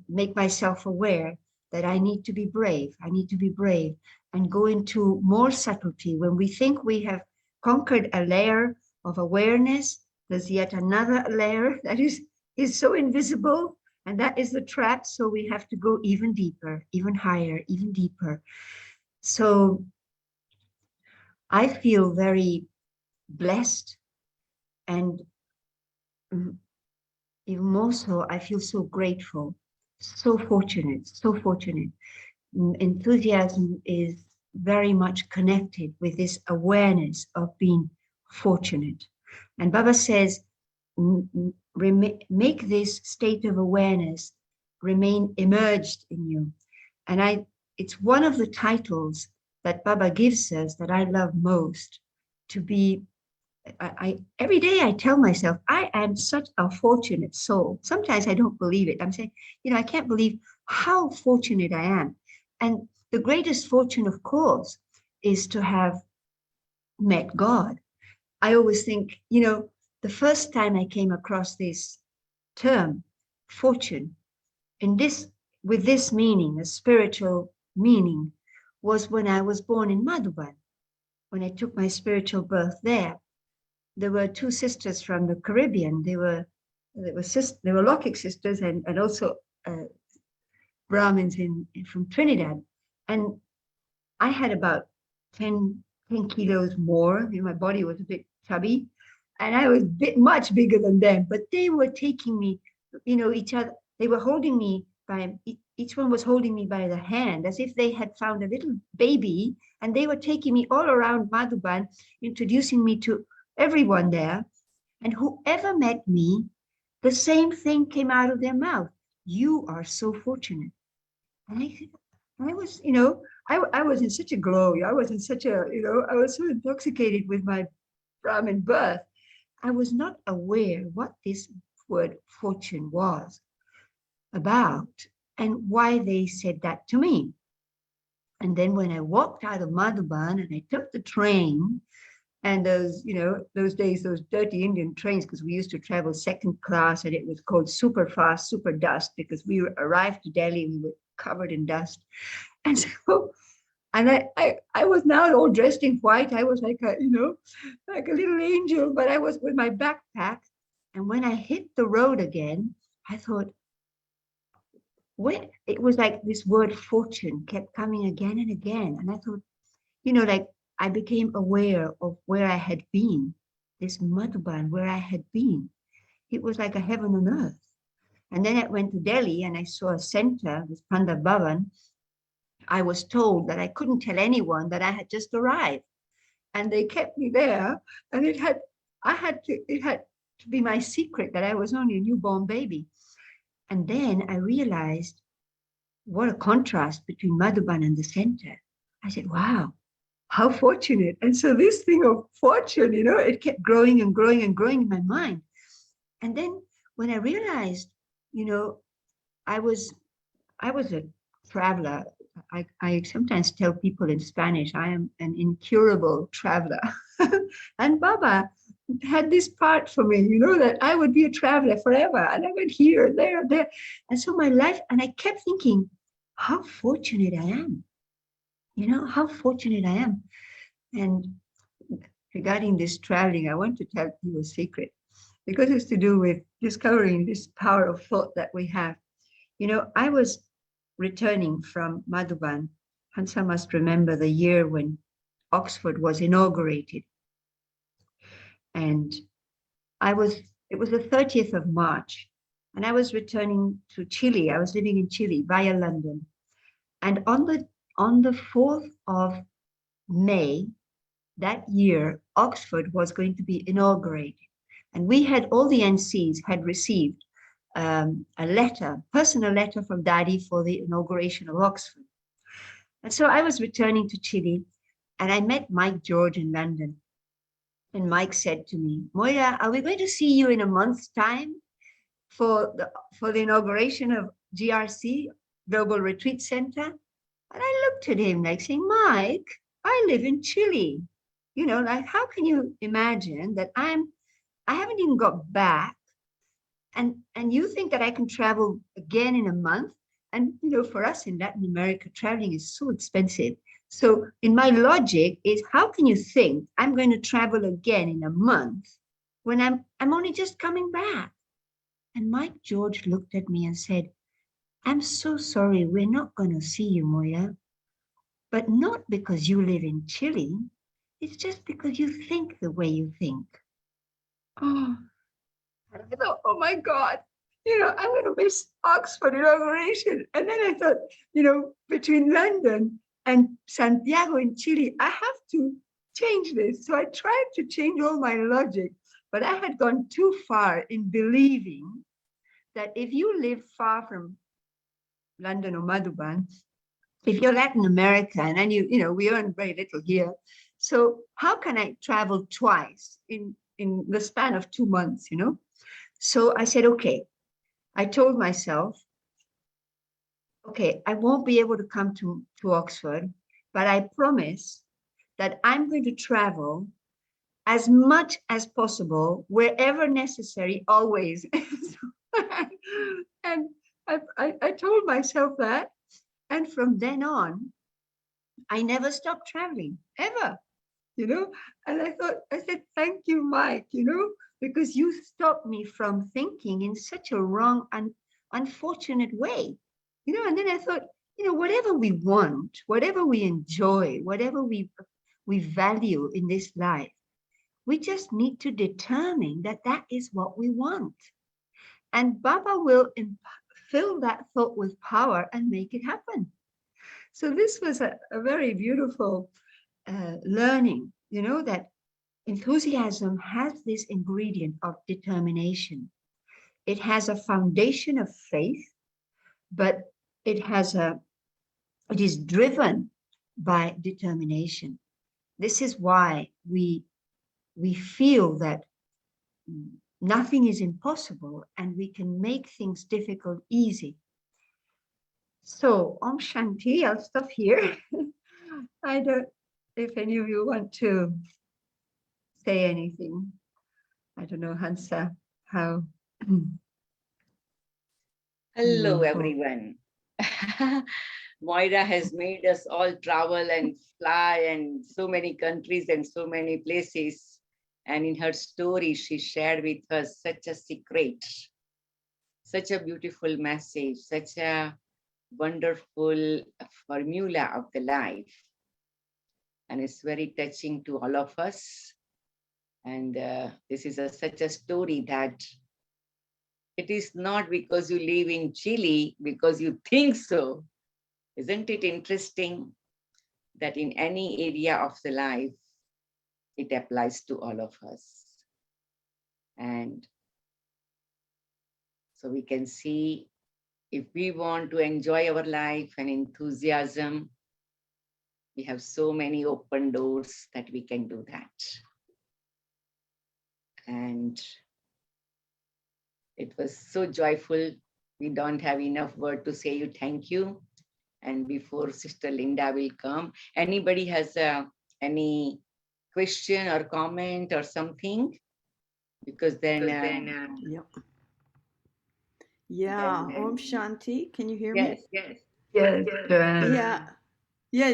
make myself aware that I need to be brave. I need to be brave and go into more subtlety. When we think we have conquered a layer of awareness, there's yet another layer that is so invisible, and that is the trap. So we have to go even deeper, even higher, even deeper. So I feel very blessed, and even more so, I feel so grateful, so fortunate, so fortunate. Enthusiasm is very much connected with this awareness of being fortunate. And Baba says, make this state of awareness remain immersed in you. And it's one of the titles that Baba gives us that I love most, to be, every day I tell myself, I am such a fortunate soul. Sometimes I don't believe it. I'm saying, I can't believe how fortunate I am. And the greatest fortune, of course, is to have met God. I always think, the first time I came across this term, fortune, with this meaning, a spiritual meaning, was when I was born in Madhuban, when I took my spiritual birth there. There were two sisters from the Caribbean. They were Lokik sisters and also Brahmins from Trinidad. And I had about 10 kilos more. My body was a bit chubby, and I was much bigger than them. But they were taking me, each other. They were holding me each one was holding me by the hand, as if they had found a little baby, and they were taking me all around Madhuban, introducing me to everyone there. And whoever met me, the same thing came out of their mouth. You are so fortunate. And I was, I was in such a glow. I was in such a, I was so intoxicated with my Brahmin birth. I was not aware what this word fortune was about and why they said that to me. And then when I walked out of Madhuban and I took the train, and those days, those dirty Indian trains, because we used to travel second class, and it was called super fast, super dust, because we arrived to Delhi, we were covered in dust. And so, and I was now all dressed in white. I was like like a little angel, but I was with my backpack. And when I hit the road again, I thought, it was like this word fortune kept coming again and again. And I thought, like I became aware of where I had been, this Madhuban, where I had been. It was like a heaven on earth. And then I went to Delhi and I saw a center, this Pandit Bhavan. I was told that I couldn't tell anyone that I had just arrived. And they kept me there. And it had it had to be my secret that I was only a newborn baby. And then I realized what a contrast between Madhuban and the center. I said, wow, how fortunate. And so this thing of fortune, it kept growing and growing and growing in my mind. And then when I realized, I was a traveler. I sometimes tell people in Spanish, I am an incurable traveler. And Baba had this part for me, that I would be a traveler forever. And I went here, there, there. And so my life, and I kept thinking, how fortunate I am. How fortunate I am. And regarding this traveling, I want to tell you a secret because it's to do with discovering this power of thought that we have. I was returning from Madhuban. Hansa must remember the year when Oxford was inaugurated. And it was the 30th of March, and I was returning to Chile. I was living in Chile via London. And on the 4th of May that year, Oxford was going to be inaugurated. And we had, all the NCs had received a personal letter from Daddy for the inauguration of Oxford. And so I was returning to Chile, and I met Mike George in London. And Mike said to me, Moira, are we going to see you in a month's time for the inauguration of GRC, Global Retreat Center? And I looked at him like saying, Mike, I live in Chile. Like, how can you imagine that I haven't even got back, and you think that I can travel again in a month? And, for us in Latin America, traveling is so expensive. So in my logic is, how can you think I'm going to travel again in a month when I'm only just coming back? And Mike George looked at me and said, I'm so sorry, we're not going to see you, Moya, but not because you live in Chile. It's just because you think the way you think. Oh, and I thought, oh my God, I'm going to miss Oxford inauguration. And then I thought, between London and Santiago in Chile, I have to change this. So I tried to change all my logic, but I had gone too far in believing that if you live far from London or Madhuban, if you're Latin America, and then we earn very little here. So how can I travel twice in the span of 2 months, So I said, okay. I told myself, okay, I won't be able to come to Oxford, but I promise that I'm going to travel as much as possible, wherever necessary, always. And I told myself that. And from then on, I never stopped traveling, ever, And I said, thank you, Mike, because you stopped me from thinking in such a wrong and unfortunate way, And then I thought, whatever we want, whatever we enjoy, whatever we value in this life, we just need to determine that that is what we want. And Baba will fill that thought with power and make it happen. So this was a very beautiful learning, that enthusiasm has this ingredient of determination. It has a foundation of faith, but it is driven by determination. This is why we feel that nothing is impossible and we can make things difficult easy. So, Om Shanti, I'll stop here. I don't, if any of you want to say anything. I don't know, Hansa, how. Hello, everyone. Moira has made us all travel and fly and so many countries and so many places. And in her story, she shared with us such a secret, such a beautiful message, such a wonderful formula of the life. And it's very touching to all of us. And this is such a story that it is not because you live in Chile, because you think so. Isn't it interesting that in any area of the life, it applies to all of us? And so we can see if we want to enjoy our life and enthusiasm, we have so many open doors that we can do that. And it was so joyful. We don't have enough word to say you thank you. And before Sister Linda will come, anybody has any question or comment or something? Because then, Yep. Yeah. then Om Shanti. Can you hear yes, me? yes. Yes, Joanne. Yeah. Yeah.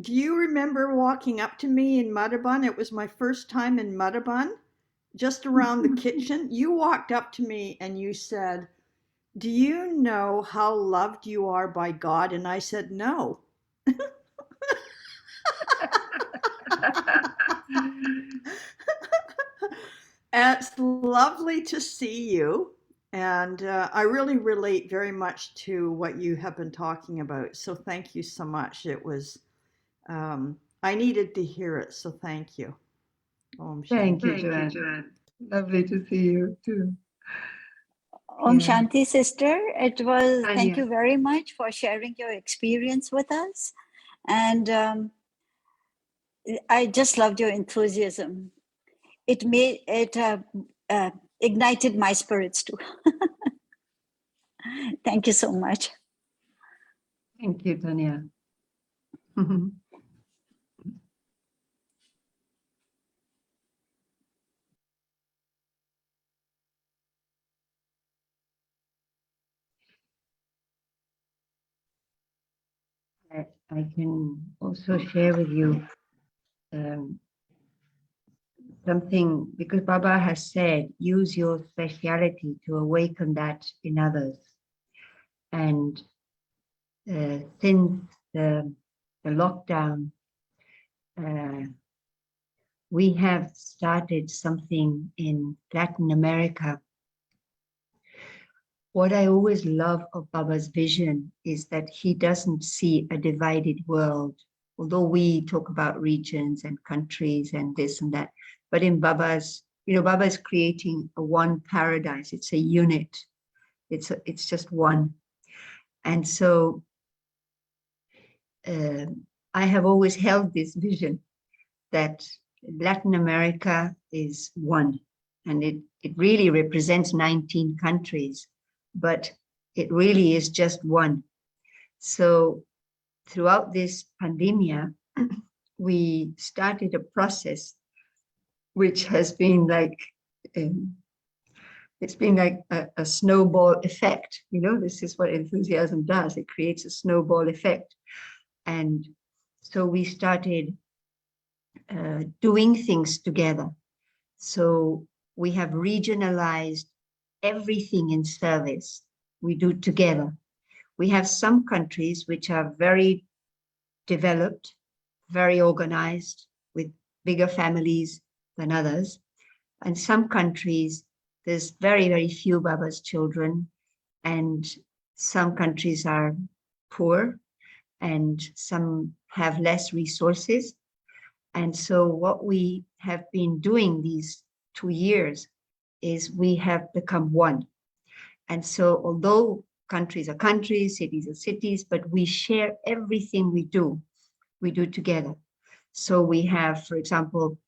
Do you remember walking up to me in Madhaban? It was my first time in Madhaban, just around the kitchen. You walked up to me and you said, "Do you know how loved you are by God?" And I said, "No." It's lovely to see you. And I really relate very much to what you have been talking about. So thank you so much. It was, I needed to hear it. So thank you. Om Thank you, Shanti. Joanne. Lovely to see you too. Om Yeah. Shanti, sister. It was, thank Tanya. you very much for sharing your experience with us. And I just loved your enthusiasm. It made it ignited my spirits too. Thank you so much. Thank you, Tanya. I can also share with you something, because Baba has said, use your speciality to awaken that in others. And since the lockdown, we have started something in Latin America. What I always love of Baba's vision is that he doesn't see a divided world, although we talk about regions and countries and this and that. But in Baba's, Baba is creating a one paradise. It's a unit. It's just one. And so I have always held this vision that Latin America is one, and it really represents 19 countries, but it really is just one. So throughout this pandemic, we started a process which has been like, it's been like a snowball effect. This is what enthusiasm does. It creates a snowball effect. And so we started doing things together. So we have regionalized everything in service. We do together. We have some countries which are very developed, very organized, with bigger families than others. And some countries, there's very, very few Baba's children, and some countries are poor, and some have less resources. And so what we have been doing these 2 years is we have become one. And so although countries are countries, cities are cities, but we share everything we do together. So we have, for example,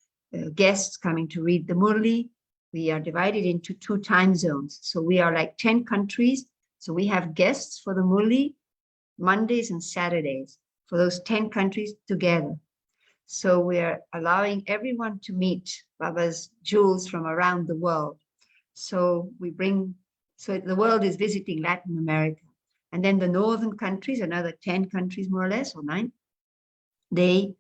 guests coming to read the Murli. We are divided into 2 time zones. So we are like 10 countries. So we have guests for the Murli Mondays and Saturdays for those 10 countries together. So we're allowing everyone to meet Baba's jewels from around the world. So the world is visiting Latin America. And then the northern countries, another 10 countries more or less, or 9, they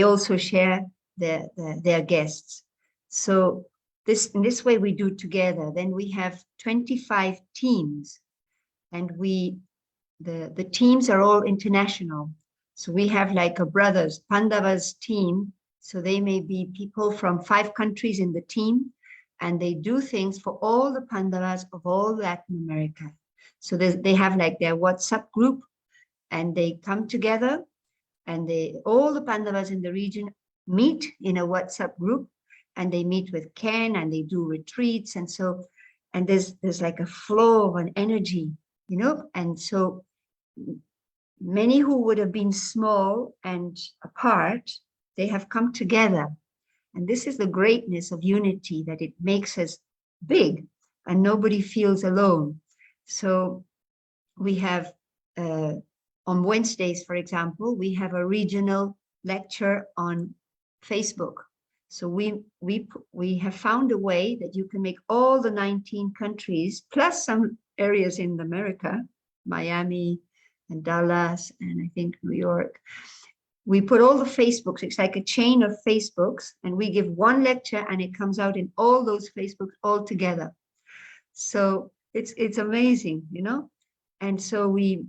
also share their guests. So in this way we do together. Then we have 25 teams, and the teams are all international. So we have like a brothers, Pandavas team. So they may be people from 5 countries in the team, and they do things for all the Pandavas of all Latin America. So they have like their WhatsApp group, and they come together, and all the Pandavas in the region meet in a WhatsApp group, and they meet with Ken and they do retreats. And so, and there's like a flow of an energy, you know, and so many who would have been small and apart, they have come together. And this is the greatness of unity, that it makes us big and nobody feels alone. So we have, on Wednesdays, for example, we have a regional lecture on Facebook. So we have found a way that you can make all the 19 countries, plus some areas in America, Miami and Dallas, and I think New York. We put all the Facebooks, it's like a chain of Facebooks, and we give one lecture and it comes out in all those Facebooks all together. So it's amazing, you know? And so we,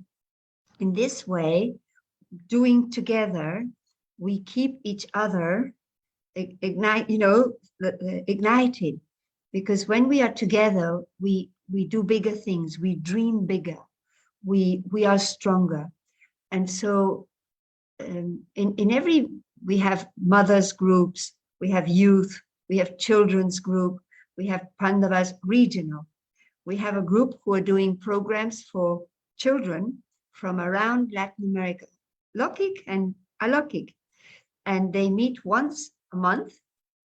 in this way, doing together, we keep each other ignited, because when we are together, we do bigger things, we dream bigger, we are stronger. And so in every, we have mothers groups, we have youth, we have children's group, we have Pandavas regional. We have a group who are doing programs for children from around Latin America, Lokik and Alokik. And they meet once a month,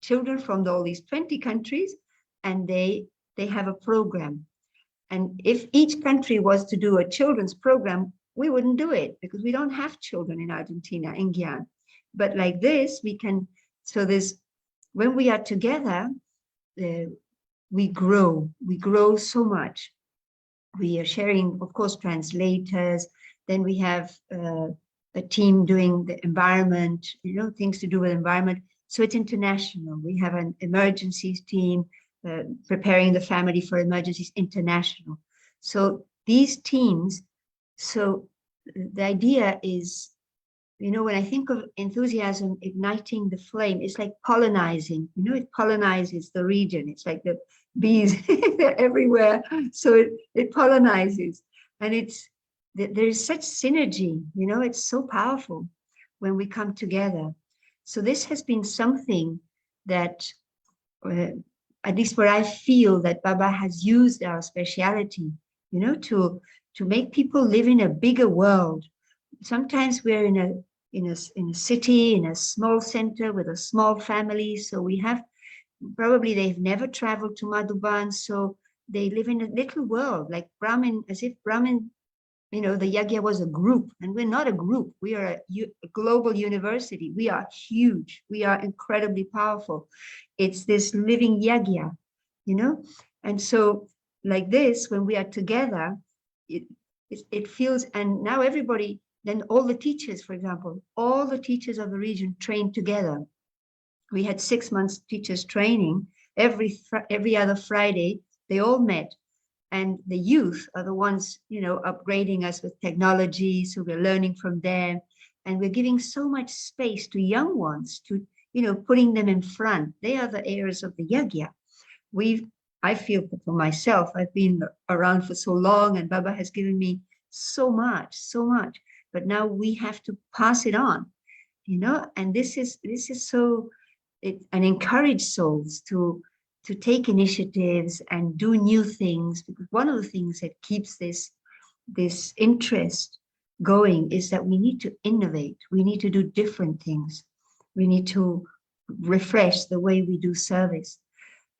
children from all these 20 countries, and they have a program. And if each country was to do a children's program, we wouldn't do it because we don't have children in Argentina, in Guyana. But like this, we can, so there's, when we are together, we grow so much. We are sharing, of course, translators. Then we have a team doing the environment, you know, things to do with environment. So it's international. We have an emergencies team, preparing the family for emergencies, international. So these teams, so the idea is, you know, when I think of enthusiasm igniting the flame, it's like pollinizing, you know, it pollinizes the region. It's like the bees, they're everywhere. So it pollinizes, and there is such synergy, you know, it's so powerful when we come together. So this has been something that, at least where I feel that Baba has used our speciality, you know, to make people live in a bigger world. Sometimes we're in a city, in a small center with a small family. So we have, probably they've never traveled to Madhuban. So they live in a little world, like Brahmin, as if Brahmin, you know, the Yagya was a group, and we're not a group. We are a global university. We are huge. We are incredibly powerful. It's this living Yagya, you know? And so like this, when we are together, it feels, and now everybody, then all the teachers, for example, all the teachers of the region trained together. We had 6 months teachers training. Every other Friday, they all met. And the youth are the ones, you know, upgrading us with technology. So we're learning from them. And we're giving so much space to young ones, to, you know, putting them in front. They are the heirs of the Yagya. I feel for myself, I've been around for so long, and Baba has given me so much. But now we have to pass it on, you know, and this is so, and encourage souls to take initiatives and do new things. Because one of the things that keeps this interest going is that we need to innovate. We need to do different things. We need to refresh the way we do service.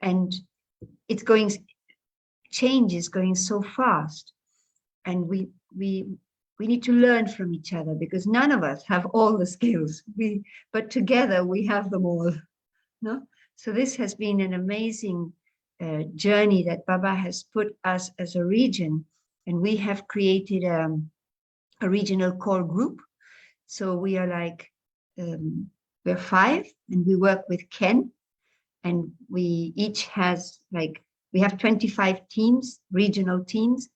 And change is going so fast. And we need to learn from each other, because none of us have all the skills. But together we have them all. No? So this has been an amazing journey that Baba has put us as a region, and we have created a regional core group. So we are like, we're 5, and we work with Ken, and we each has like, we have 25 teams, regional teams.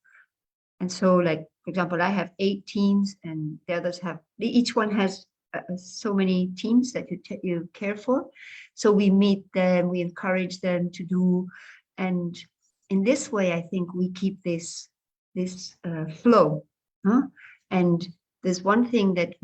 And so, like, for example, I have 8 teams, and the others have, each one has so many teams that you care for. So we meet them, we encourage them to do, and in this way, I think we keep this flow. Huh? And there's one thing that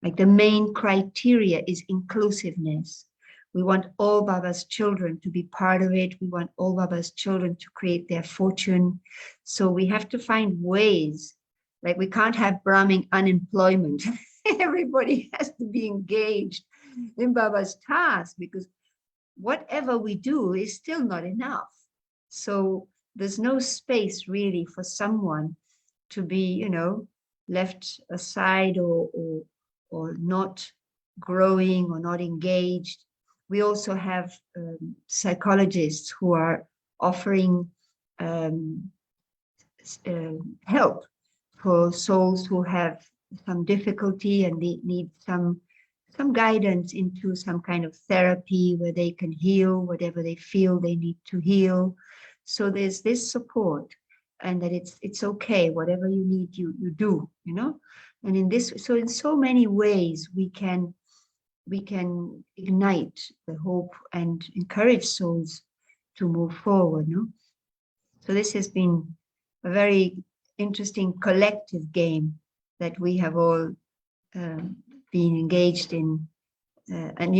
Like the main criteria is inclusiveness. We want all Baba's children to be part of it. We want all Baba's children to create their fortune. So we have to find ways, like we can't have Brahmin unemployment. Everybody has to be engaged in Baba's task, because whatever we do is still not enough. So there's no space really for someone to be, left aside or not growing or not engaged. We also have psychologists who are offering help for souls who have some difficulty and they need some guidance into some kind of therapy where they can heal whatever they feel they need to heal. So there's this support, and that it's okay, whatever you need, you do, and in so many ways we can ignite the hope and encourage souls to move forward. So this has been a very interesting collective game that we have all been engaged in. And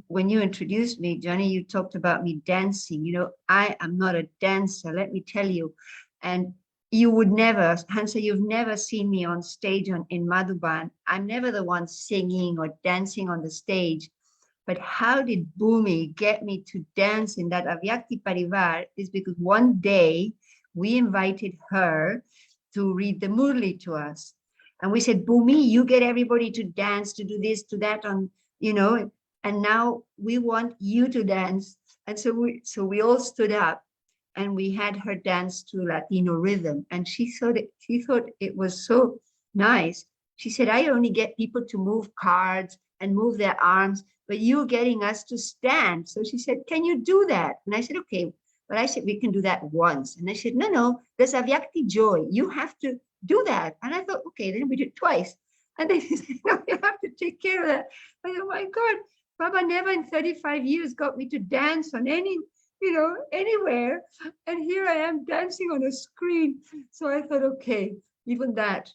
when you introduced me, Johnny, you talked about me dancing. I am not a dancer, let me tell you. And you would never, Hansa, you've never seen me on stage in Madhuban. I'm never the one singing or dancing on the stage. But how did Bhumi get me to dance in that Avyakti Parivar is because one day we invited her to read the Murli to us. And we said, Bhumi, you get everybody to dance, to do this, to that, and now we want you to dance. And so we all stood up and we had her dance to Latino rhythm. And she thought it was so nice. She said, I only get people to move cards and move their arms, but you're getting us to stand. So she said, can you do that? And I said, okay. But I said, we can do that once. And I said, no, there's Avyakti joy. You have to do that. And I thought, okay, then we did it twice. And they said, no, you have to take care of that. I said, oh my God, Baba never in 35 years got me to dance on anywhere. And here I am dancing on a screen. So I thought, okay, even that,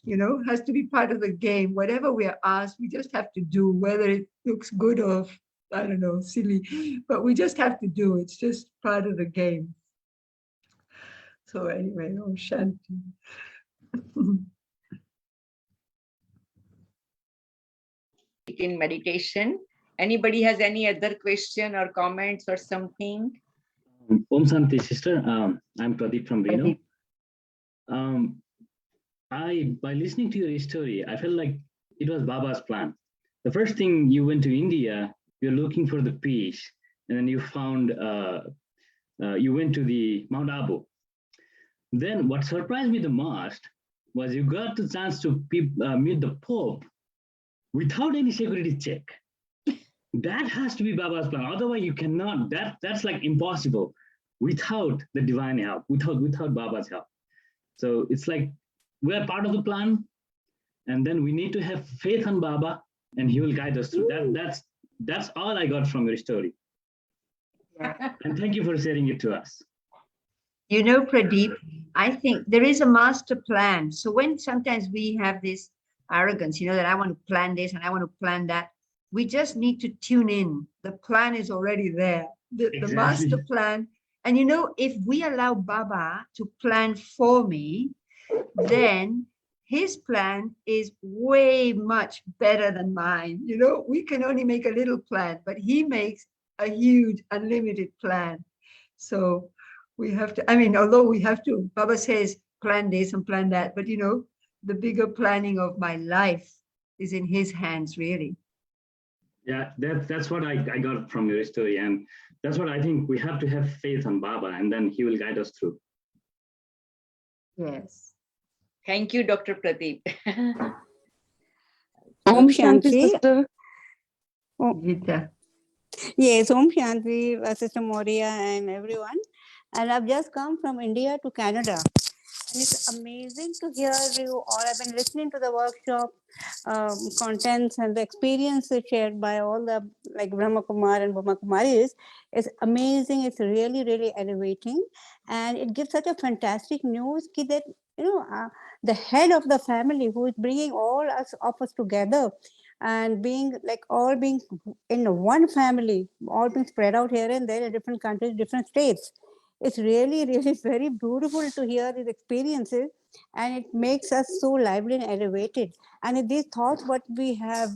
has to be part of the game. Whatever we are asked, we just have to do, whether it looks good or, I don't know, silly, but we just have to do. It's just part of the game. So anyway, Om Shanti. In meditation. Anybody has any other question or comments or something? Om Shanti, sister. I'm Pradeep from Reno. By listening to your story, I felt like it was Baba's plan. The first thing, you went to India, you're looking for the peace, and then you found, you went to the Mount Abu. Then what surprised me the most was you got the chance to meet the Pope without any security check. That has to be Baba's plan. Otherwise, you cannot. That's like impossible without the divine help, without Baba's help. So it's like we are part of the plan, and then we need to have faith on Baba, and he will guide us through. That's all I got from your story. Yeah. And thank you for sharing it to us. Pradeep, I think there is a master plan. So when sometimes we have this arrogance, that I want to plan this and I want to plan that, we just need to tune in. The plan is already there, the master plan. And if we allow Baba to plan for me, then his plan is way much better than mine. We can only make a little plan, but he makes a huge unlimited plan. So we have to, although we have to, Baba says, plan this and plan that, but the bigger planning of my life is in his hands, really. Yeah, that's what I got from your story. And that's what I think, we have to have faith on Baba, and then he will guide us through. Yes. Thank you, Dr. Pradeep. Om Shanti. Sister. Gita. Yes, Om Shanti, Sister Moria and everyone. And I've just come from India to Canada. And it's amazing to hear you all. I've been listening to the workshop contents and the experiences shared by all the Brahma Kumar and Brahma Kumaris. It's amazing. It's really, really elevating. And it gives such a fantastic news that, the head of the family who is bringing all of us together, and being like all being in one family, all being spread out here and there in different countries, different states. It's really, really very beautiful to hear these experiences, and it makes us so lively and elevated. And if these thoughts, what we have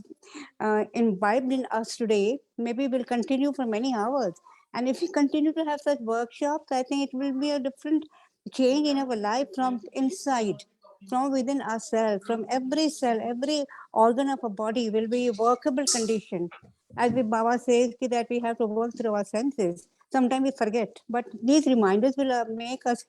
imbibed in us today, maybe will continue for many hours. And if we continue to have such workshops, I think it will be a different change in our life from inside, from within ourselves, from every cell, every organ of a body will be a workable condition. As the Baba says that we have to work through our senses. Sometimes we forget, but these reminders will make us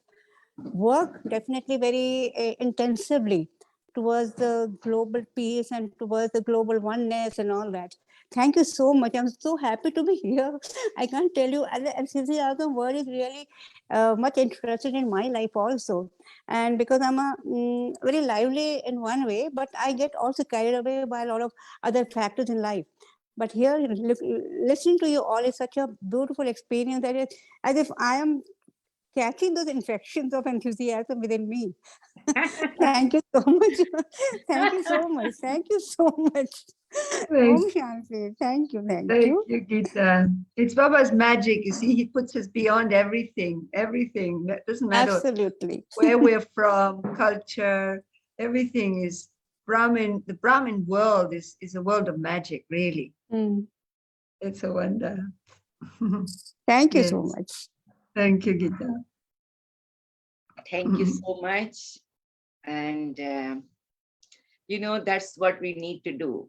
work definitely very intensively towards the global peace and towards the global oneness and all that. Thank you so much. I'm so happy to be here. I can't tell you, and Sisi Agam word is really much interested in my life also. And because I'm very lively in one way, but I get also carried away by a lot of other factors in life. But here, listening to you all is such a beautiful experience that it's as if I am catching those infections of enthusiasm within me. Thank you so much. Thank you so much. Thank you so much. Om Shanti. Thank you. Thank you. Thank you, Gita. It's Baba's magic. You see, he puts us beyond everything, everything. That doesn't matter Absolutely. where we're from, culture, everything is Brahmin. The Brahmin world is a world of magic, really. Mm. It's a wonder. Thank you Yes. so much. Thank you, Gita. Thank you so much. And, that's what we need to do.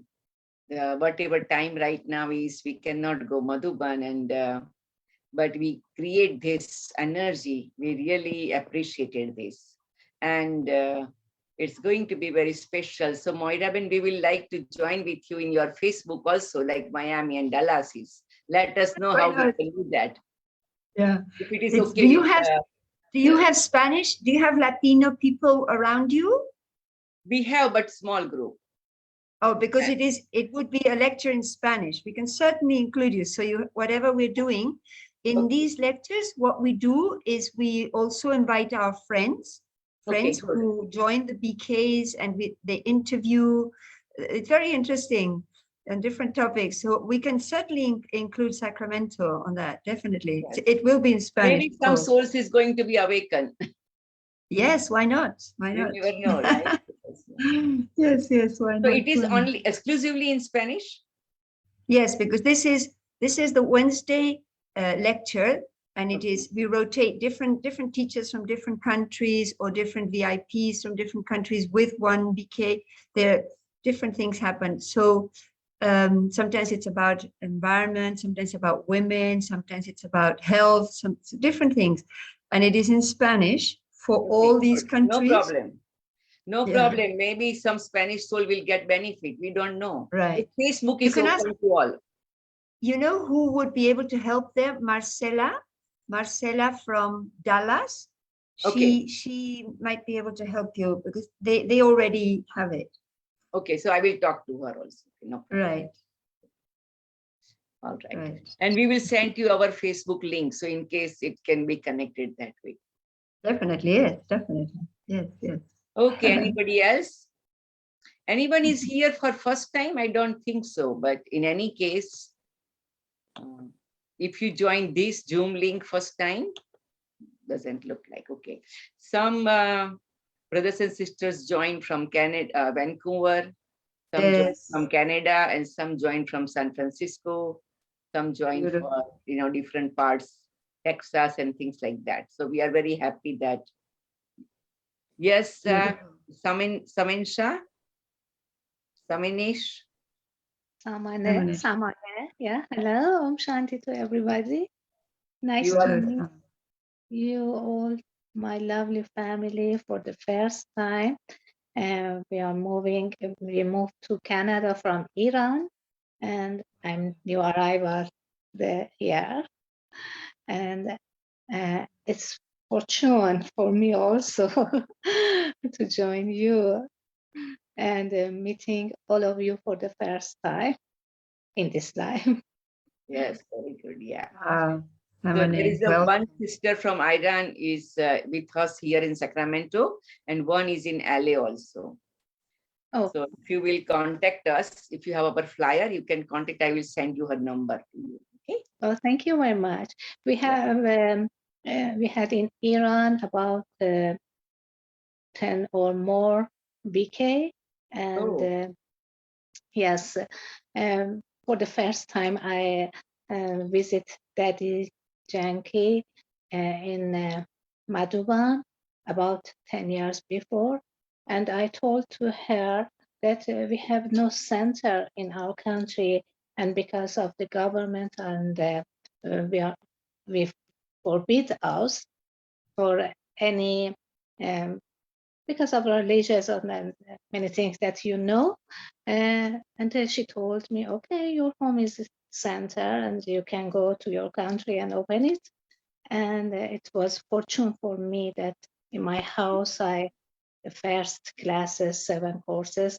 Whatever time right now is, we cannot go Madhuban, but we create this energy. We really appreciated this. And it's going to be very special. So Moira, we will like to join with you in your Facebook also, like Miami and Dallas is. Let us know how we can do that. Yeah. If it is It's- okay. Do you have Spanish? Do you have Latino people around you? We have, but small group. Oh, because it would be a lecture in Spanish. We can certainly include you. So whatever we're doing in these lectures, what we do is we also invite our friends who join the BKs, and they interview. It's very interesting and different topics. So we can certainly include Sacramento on that. Definitely. Yes. It will be in Spanish. Maybe some souls is going to be awakened. Yes, why not? Why not? You never know, right? Yes, why not? So it is only exclusively in Spanish? Yes, because this is the Wednesday lecture, and it is, we rotate different teachers from different countries or different VIPs from different countries with one BK. There different things happen. So sometimes it's about environment, sometimes about women, sometimes it's about health, some different things, and it is in Spanish for all these countries. No problem. No problem. Maybe some Spanish soul will get benefit. We don't know. Right. The Facebook is open to all. You know who would be able to help them? Marcela from Dallas. She might be able to help you because they already have it. Okay, so I will talk to her also. No. Right. All right. And we will send you our Facebook link, so in case it can be connected that way. Definitely, yes, definitely. Yes. Okay, anybody else? Anyone is here for first time? I don't think so, but in any case, if you join this Zoom link first time, doesn't look like, okay. Some brothers and sisters joined from Canada, Vancouver, some joined from Canada, and some joined from San Francisco, some joined from different parts, Texas and things like that. So we are very happy that, yes, Saminesh. Samane. Yeah. Hello. Om Shanti to everybody. Nice to meet you all, my lovely family, for the first time. And we moved to Canada from Iran, and I'm new arrival here. And it's fortune for me also to join you and meeting all of you for the first time in this life. Yes, very good. Yeah. So there is one sister from Iran is with us here in Sacramento, and one is in LA also. Oh, So if you will contact us, if you have our flyer, you can contact. I will send you her number to you. Okay. well, thank you very much. We have we had in Iran about 10 or more BK, and Oh, yes, for the first time I visit Daddy Janki in Madhuban about 10 years before, and I told to her that we have no center in our country, and because of the government and we forbid us for any because of religious and many things that you know. Until she told me, okay, your home is center and you can go to your country and open it. And it was fortune for me that in my house, the first classes, 7 courses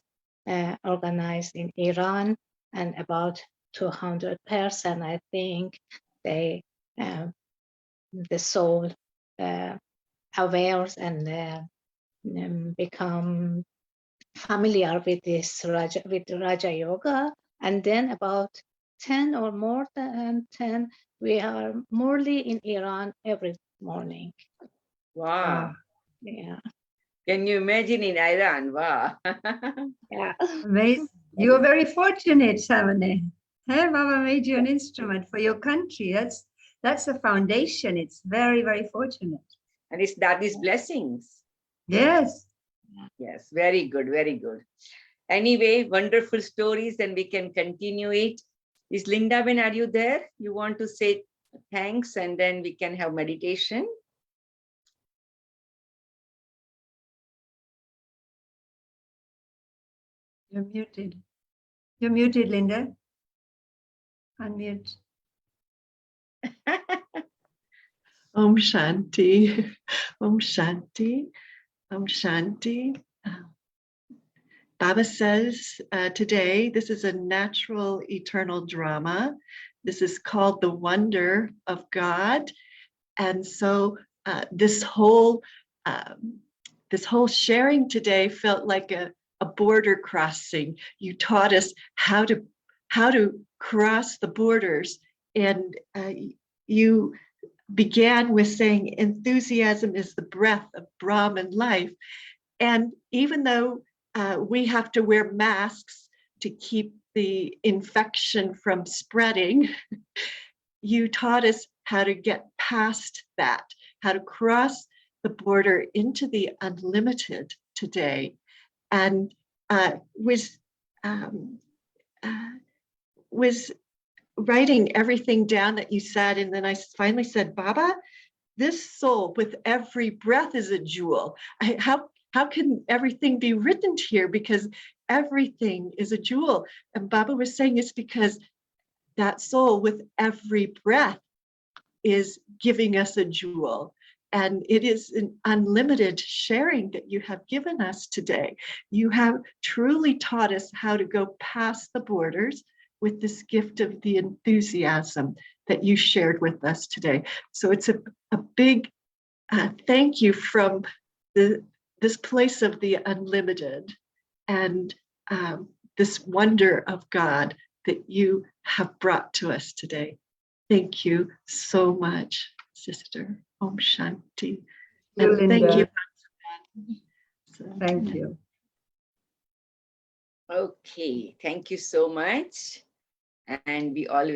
organized in Iran, and about 200 person, I think, they the soul aware and become familiar with this Raja Yoga. And then about 10 or more than 10, we are morely in Iran every morning. wow. Yeah. Can you imagine in Iran? Wow. Yeah. Amazing. You are very fortunate, Samane. Hey, Baba made you an instrument for your country. That's a foundation. It's very, very fortunate. And it's Daddy's blessings. Yes. Yes, very good, very good. Anyway, wonderful stories, and we can continue it. Is Linda Ben, are you there? You want to say thanks and then we can have meditation? You're muted. You're muted, Linda. Unmute. Om Shanti, Om Shanti, Om Shanti. Baba says today, this is a natural eternal drama. This is called The Wonder of God. And so this whole sharing today felt like a border crossing. You taught us how to cross the borders, and you began with saying enthusiasm is the breath of Brahman life. And even though we have to wear masks to keep the infection from spreading, you taught us how to get past that, how to cross the border into the unlimited today. And was writing everything down that you said. And then I finally said, Baba, this soul with every breath is a jewel. How can everything be written here? Because everything is a jewel. And Baba was saying it's because that soul with every breath is giving us a jewel. And it is an unlimited sharing that you have given us today. You have truly taught us how to go past the borders with this gift of the enthusiasm that you shared with us today. So it's a big thank you from this place of the unlimited and this wonder of God that you have brought to us today. Thank you so much, sister. Om Shanti. And thank you. So, Thank you. Okay, thank you so much. And we all,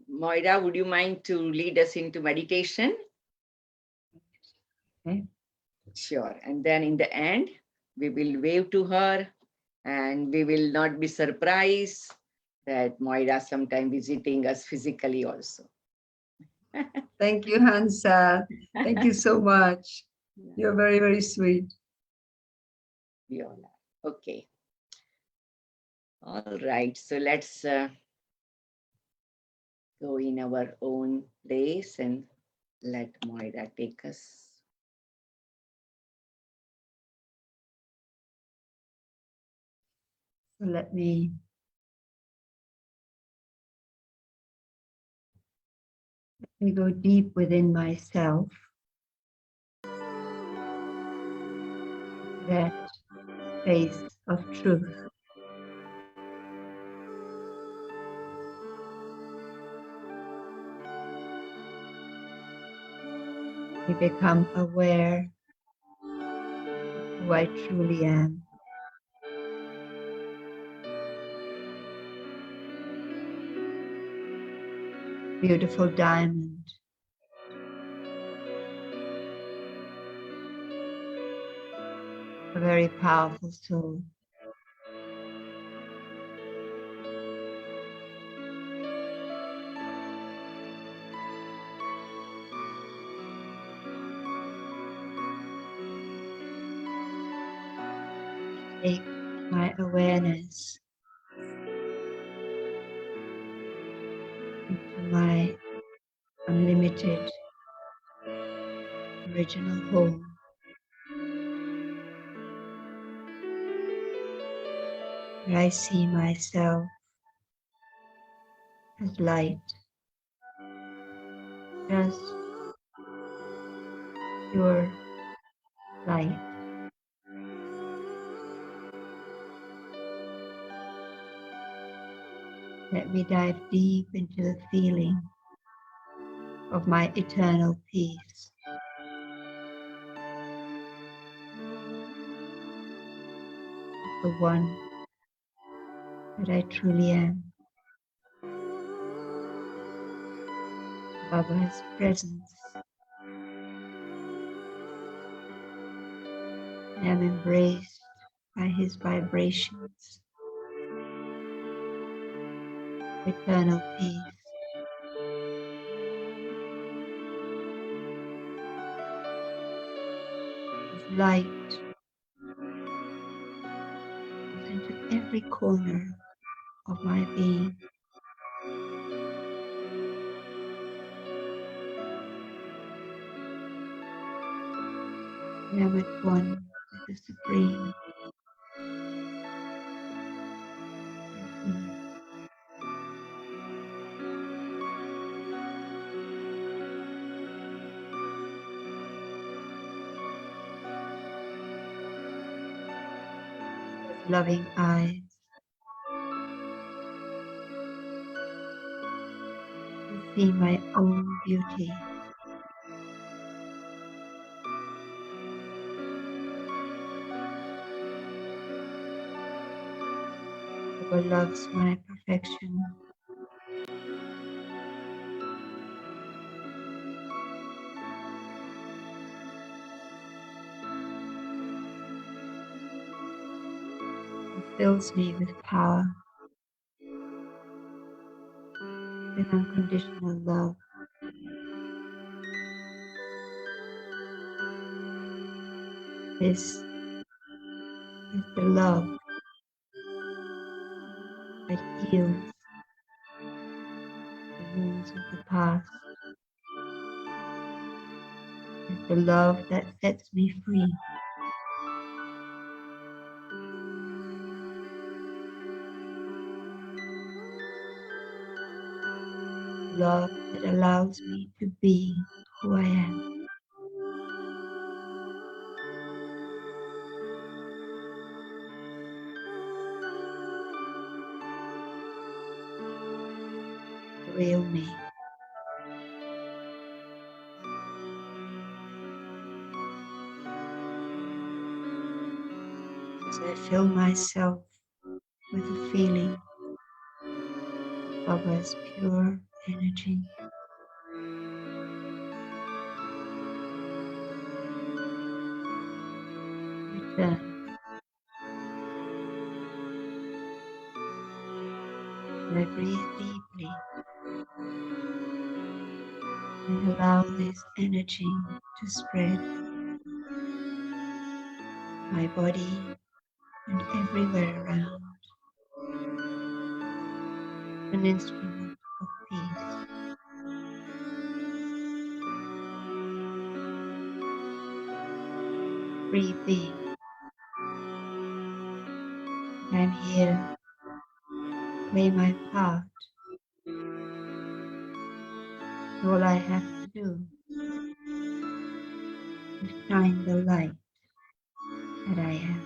Moira, would you mind to lead us into meditation? Okay. Sure. And then in the end, we will wave to her and we will not be surprised that Moira sometime visiting us physically also. Thank you, Hansa. Thank you so much. You're very, very sweet. We all are. Okay. All right. So let's go in our own place and let Moira take us. So let me go deep within myself. That space of truth. We become aware of who I truly am. Beautiful diamond. A very powerful soul. Take my awareness into my unlimited original home. Where I see myself as light, just pure light. Let me dive deep into the feeling of my eternal peace. The one that I truly am. Baba's presence. I am embraced by his vibrations. Eternal peace. His light goes into every corner of my being. I am at one with the Supreme. His loving eyes. To see my own beauty. Baba loves my perfection. He fills me with power, with unconditional love. This is the love that heals the wounds of the past. It's the love that sets me free. Love that allows me to be who I am. The real me. As I fill myself with the feeling of Baba's pure energy. Return. I breathe deeply and allow this energy to spread my body and everywhere around. An instrument of peace. Free being. I'm here to play my part. All I have to do is shine the light that I am.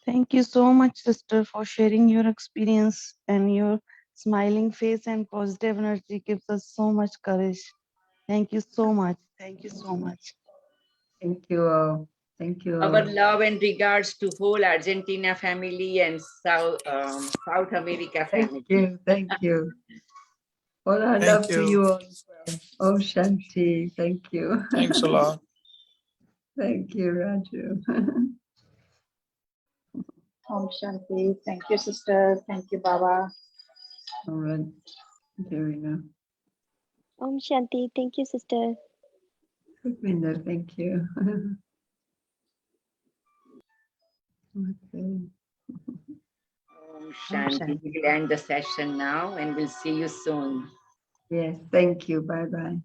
Thank you so much, sister, for sharing your experience, and your smiling face and positive energy gives us so much courage. Thank you so much. Thank you so much. Thank you all. Thank you Our all. love and regards to whole Argentina family and South America family. Thank you. Thank you. All our Thank love to you. you all as well. Om Shanti. Thank you. Thanks a lot. Thank you, Raju. Om Shanti. Thank you, sister. Thank you, Baba. All right. Here we go. Om Shanti. Thank you, sister. Sukhvinder, thank you. Okay. Om Shanti. We will end the session now and we'll see you soon. Yes, thank you. Bye-bye.